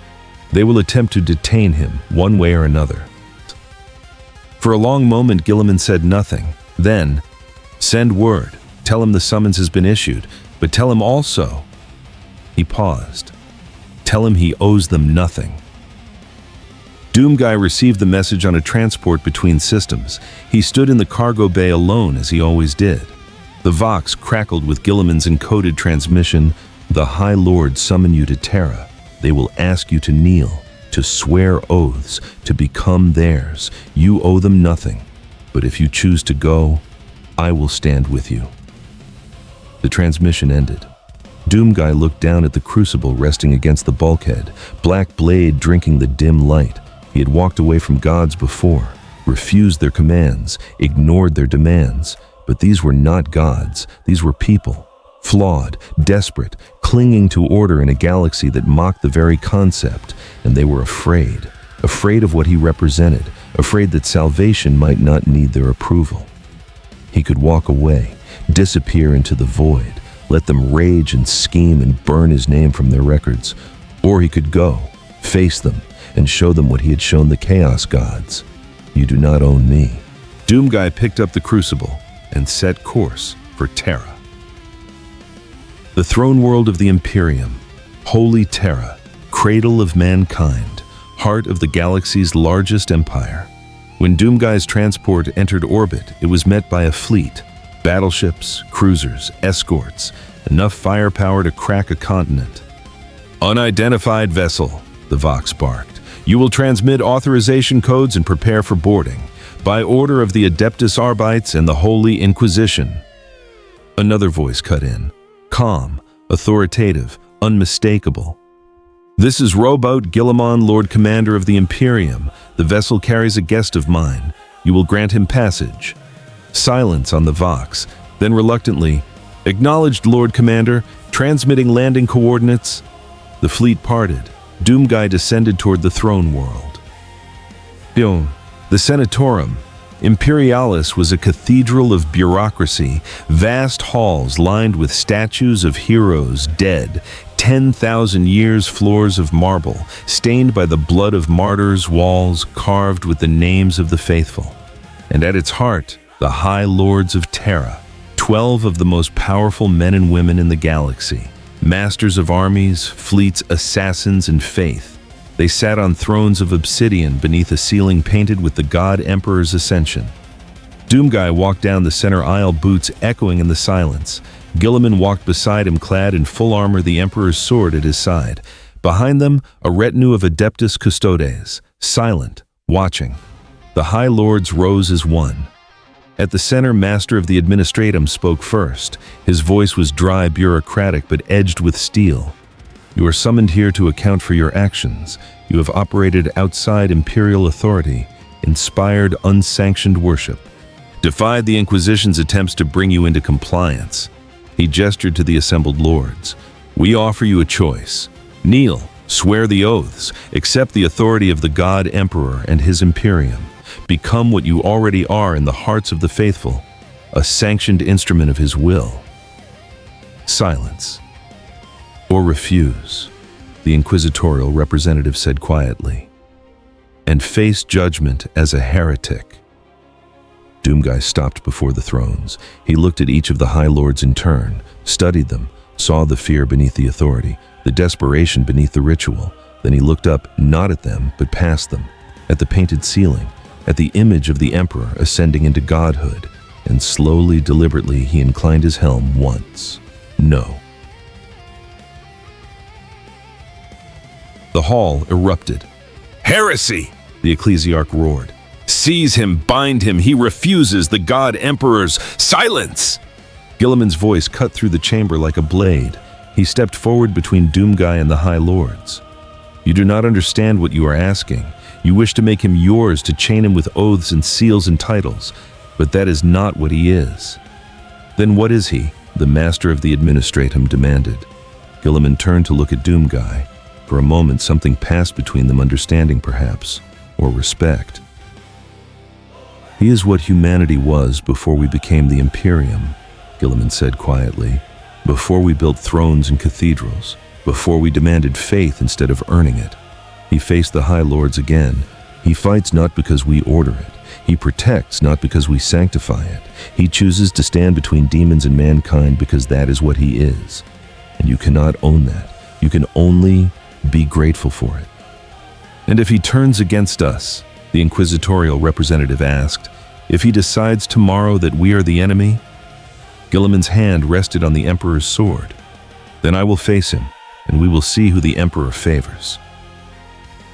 They will attempt to detain him, one way or another. For a long moment, Guilliman said nothing. Then, send word. Tell him the summons has been issued, but tell him also. He paused. Tell him he owes them nothing. Doomguy received the message on a transport between systems. He stood in the cargo bay alone, as he always did. The Vox crackled with Guilliman's encoded transmission. The High Lords summon you to Terra. They will ask you to kneel, to swear oaths, to become theirs. You owe them nothing. But if you choose to go, I will stand with you. The transmission ended. Doomguy looked down at the crucible resting against the bulkhead, black blade drinking the dim light. He had walked away from gods before, refused their commands, ignored their demands. But these were not gods. These were people. Flawed, desperate, clinging to order in a galaxy that mocked the very concept, and they were afraid of what he represented, afraid that salvation might not need their approval. He could walk away, disappear into the void, let them rage and scheme and burn his name from their records, or he could go, face them, and show them what he had shown the Chaos Gods. You do not own me. Doomguy picked up the crucible and set course for Terra. The throne world of the Imperium, holy Terra, cradle of mankind, heart of the galaxy's largest empire. When Doomguy's transport entered orbit, it was met by a fleet, battleships, cruisers, escorts, enough firepower to crack a continent. Unidentified vessel, the Vox barked. You will transmit authorization codes and prepare for boarding, by order of the Adeptus Arbites and the Holy Inquisition. Another voice cut in. Calm, authoritative, unmistakable. This is rowboat Guilliman, Lord Commander of the Imperium. The vessel carries a guest of mine. You will grant him passage. Silence on the Vox, then reluctantly, acknowledged, Lord Commander, transmitting landing coordinates. The fleet parted. Doomguy descended toward the throne world. The Senatorum, Imperialis was a cathedral of bureaucracy, vast halls lined with statues of heroes dead, 10,000 years floors of marble, stained by the blood of martyrs, walls carved with the names of the faithful. And at its heart, the High Lords of Terra, 12 of the most powerful men and women in the galaxy, masters of armies, fleets, assassins, and faith. They sat on thrones of obsidian beneath a ceiling painted with the God Emperor's ascension. Doomguy walked down the center aisle, boots echoing in the silence. Guilliman walked beside him, clad in full armor, the Emperor's sword at his side. Behind them, a retinue of Adeptus Custodes, silent, watching. The High Lords rose as one. At the center, Master of the Administratum spoke first. His voice was dry, bureaucratic, but edged with steel. You are summoned here to account for your actions. You have operated outside imperial authority, inspired unsanctioned worship, defied the Inquisition's attempts to bring you into compliance. He gestured to the assembled lords. We offer you a choice. Kneel, swear the oaths, accept the authority of the God Emperor and his Imperium. Become what you already are in the hearts of the faithful, a sanctioned instrument of his will. Silence. Or refuse, the inquisitorial representative said quietly, and face judgment as a heretic. Doomguy stopped before the thrones. He looked at each of the High Lords in turn, studied them, saw the fear beneath the authority, the desperation beneath the ritual. Then he looked up, not at them, but past them, at the painted ceiling, at the image of the Emperor ascending into godhood, and slowly, deliberately, he inclined his helm once. No. The hall erupted. Heresy! The ecclesiarch roared. Seize him, bind him, he refuses the God Emperor's silence! Guilliman's voice cut through the chamber like a blade. He stepped forward between Doomguy and the High Lords. You do not understand what you are asking. You wish to make him yours, to chain him with oaths and seals and titles, but that is not what he is. Then what is he? The Master of the Administratum demanded. Guilliman turned to look at Doomguy. For a moment, something passed between them, understanding perhaps, or respect. He is what humanity was before we became the Imperium, Guilliman said quietly. Before we built thrones and cathedrals, before we demanded faith instead of earning it. He faced the High Lords again. He fights not because we order it. He protects not because we sanctify it. He chooses to stand between demons and mankind because that is what he is. And you cannot own that. You can only be grateful for it. And if he turns against us, the inquisitorial representative asked, if he decides tomorrow that we are the enemy? Guilliman's hand rested on the Emperor's sword. Then I will face him, and we will see who the Emperor favors.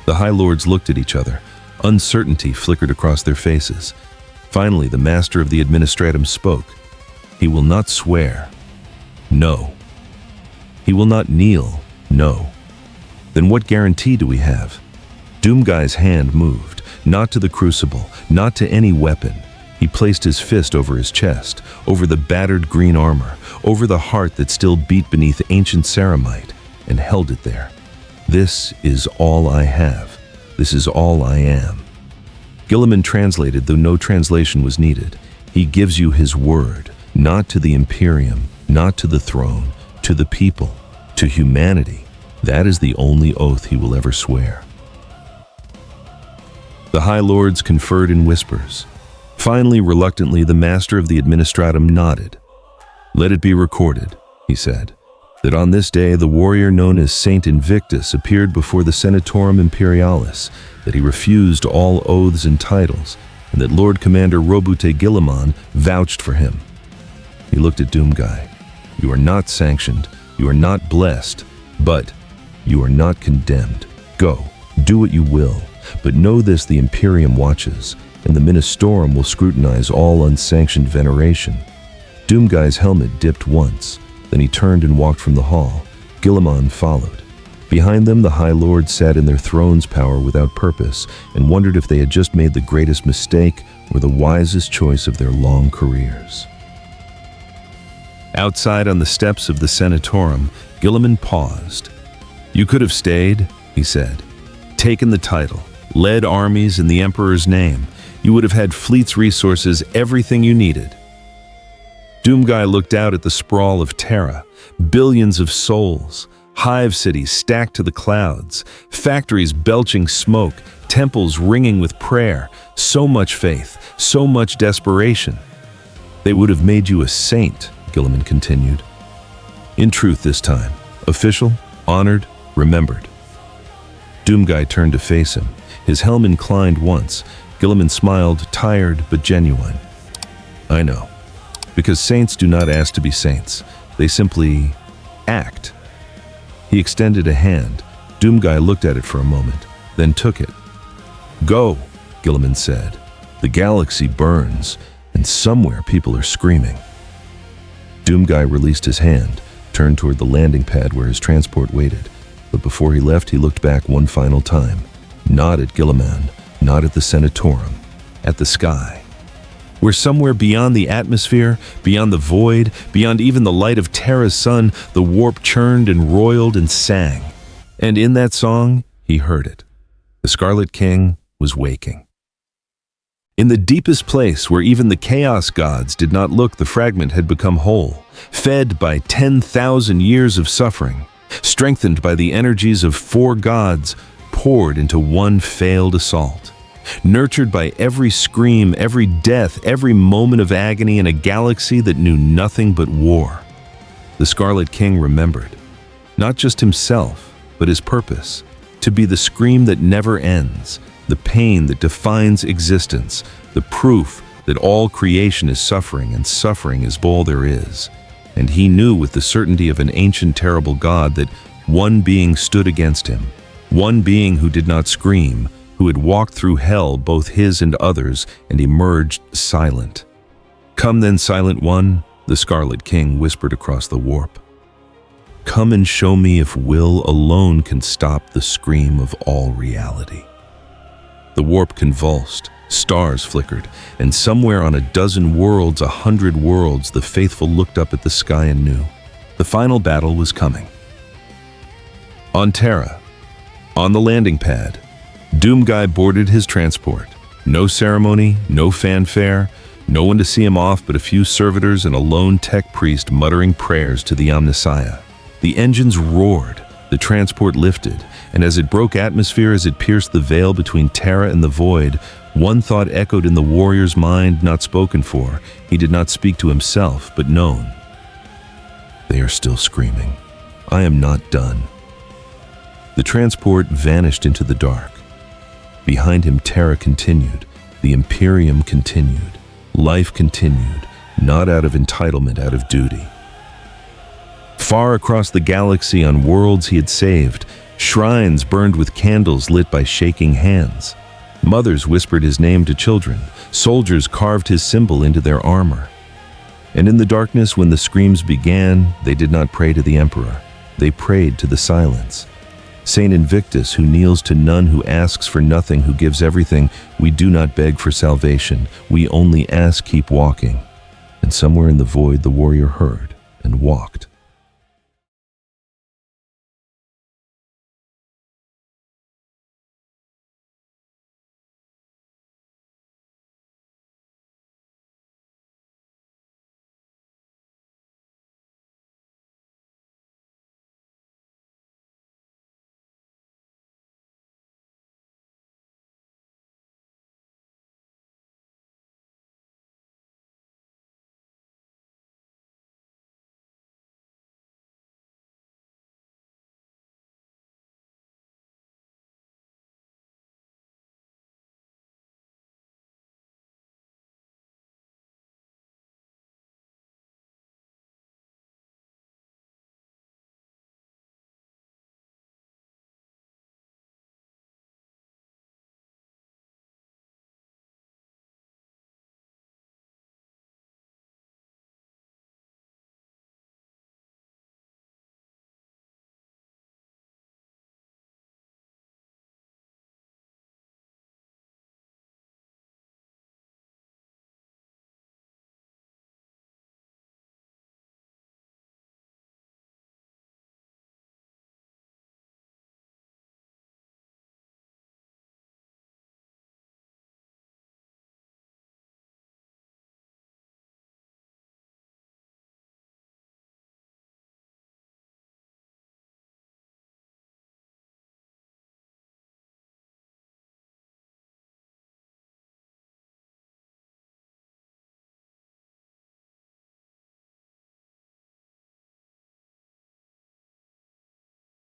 The High Lords looked at each other. Uncertainty flickered across their faces. Finally, the Master of the Administratum spoke. He will not swear. No. He will not kneel. No. Then what guarantee do we have? Doomguy's hand moved, not to the crucible, not to any weapon. He placed his fist over his chest, over the battered green armor, over the heart that still beat beneath ancient ceramite, and held it there. This is all I have. This is all I am. Guilliman translated, though no translation was needed. He gives you his word, not to the Imperium, not to the throne, to the people, to humanity. That is the only oath he will ever swear. The High Lords conferred in whispers. Finally, reluctantly, the Master of the Administratum nodded. Let it be recorded, he said, that on this day the warrior known as Saint Invictus appeared before the Senatorum Imperialis, that he refused all oaths and titles, and that Lord Commander Robute Guilliman vouched for him. He looked at Doomguy. You are not sanctioned, you are not blessed, but you are not condemned. Go, do what you will, but know this: the Imperium watches, and the Ministorum will scrutinize all unsanctioned veneration. Doomguy's helmet dipped once, then he turned and walked from the hall. Guilliman followed. Behind them, the High Lords sat in their throne's power without purpose and wondered if they had just made the greatest mistake or the wisest choice of their long careers. Outside on the steps of the Senatorum, Guilliman paused. You could have stayed, he said, taken the title, led armies in the Emperor's name. You would have had fleet's resources, everything you needed. Doomguy looked out at the sprawl of Terra, billions of souls, hive cities stacked to the clouds, factories belching smoke, temples ringing with prayer, so much faith, so much desperation. They would have made you a saint, Gilliman continued. In truth this time, official, honored, remembered. Doomguy turned to face him, his helm inclined once. Gilliman smiled, tired but genuine. I know. Because saints do not ask to be saints. They simply act. He extended a hand. Doomguy looked at it for a moment, then took it. Go, Gilliman said. The galaxy burns, and somewhere people are screaming. Doomguy released his hand, turned toward the landing pad where his transport waited. But before he left, he looked back one final time. Not at Gilliman, not at the Senatorum, at the sky. Where somewhere beyond the atmosphere, beyond the void, beyond even the light of Terra's sun, the warp churned and roiled and sang. And in that song, he heard it. The Scarlet King was waking. In the deepest place where even the chaos gods did not look, the fragment had become whole, fed by 10,000 years of suffering, strengthened by the energies of 4 gods poured into one failed assault. Nurtured by every scream, every death, every moment of agony in a galaxy that knew nothing but war. The Scarlet King remembered, not just himself, but his purpose, to be the scream that never ends, the pain that defines existence, the proof that all creation is suffering and suffering is all there is. And he knew with the certainty of an ancient terrible god that one being stood against him, one being who did not scream, who had walked through hell, both his and others, and emerged silent. Come then, Silent One, the Scarlet King whispered across the warp. Come and show me if will alone can stop the scream of all reality. The warp convulsed, stars flickered, and somewhere on a dozen worlds, 100 worlds, the faithful looked up at the sky and knew. The final battle was coming. On Terra, on the landing pad, Doomguy boarded his transport. No ceremony, no fanfare, no one to see him off but a few servitors and a lone tech priest muttering prayers to the Omnissiah. The engines roared, the transport lifted, and as it broke atmosphere, as it pierced the veil between Terra and the void, one thought echoed in the warrior's mind, not spoken for. He did not speak to himself, but known. They are still screaming. I am not done. The transport vanished into the dark. Behind him, Terra continued. The Imperium continued. Life continued, not out of entitlement, out of duty. Far across the galaxy on worlds he had saved, shrines burned with candles lit by shaking hands. Mothers whispered his name to children. Soldiers carved his symbol into their armor. And in the darkness, when the screams began, they did not pray to the Emperor. They prayed to the silence. Saint Invictus, who kneels to none, who asks for nothing, who gives everything, we do not beg for salvation. We only ask, keep walking. And somewhere in the void, the warrior heard and walked.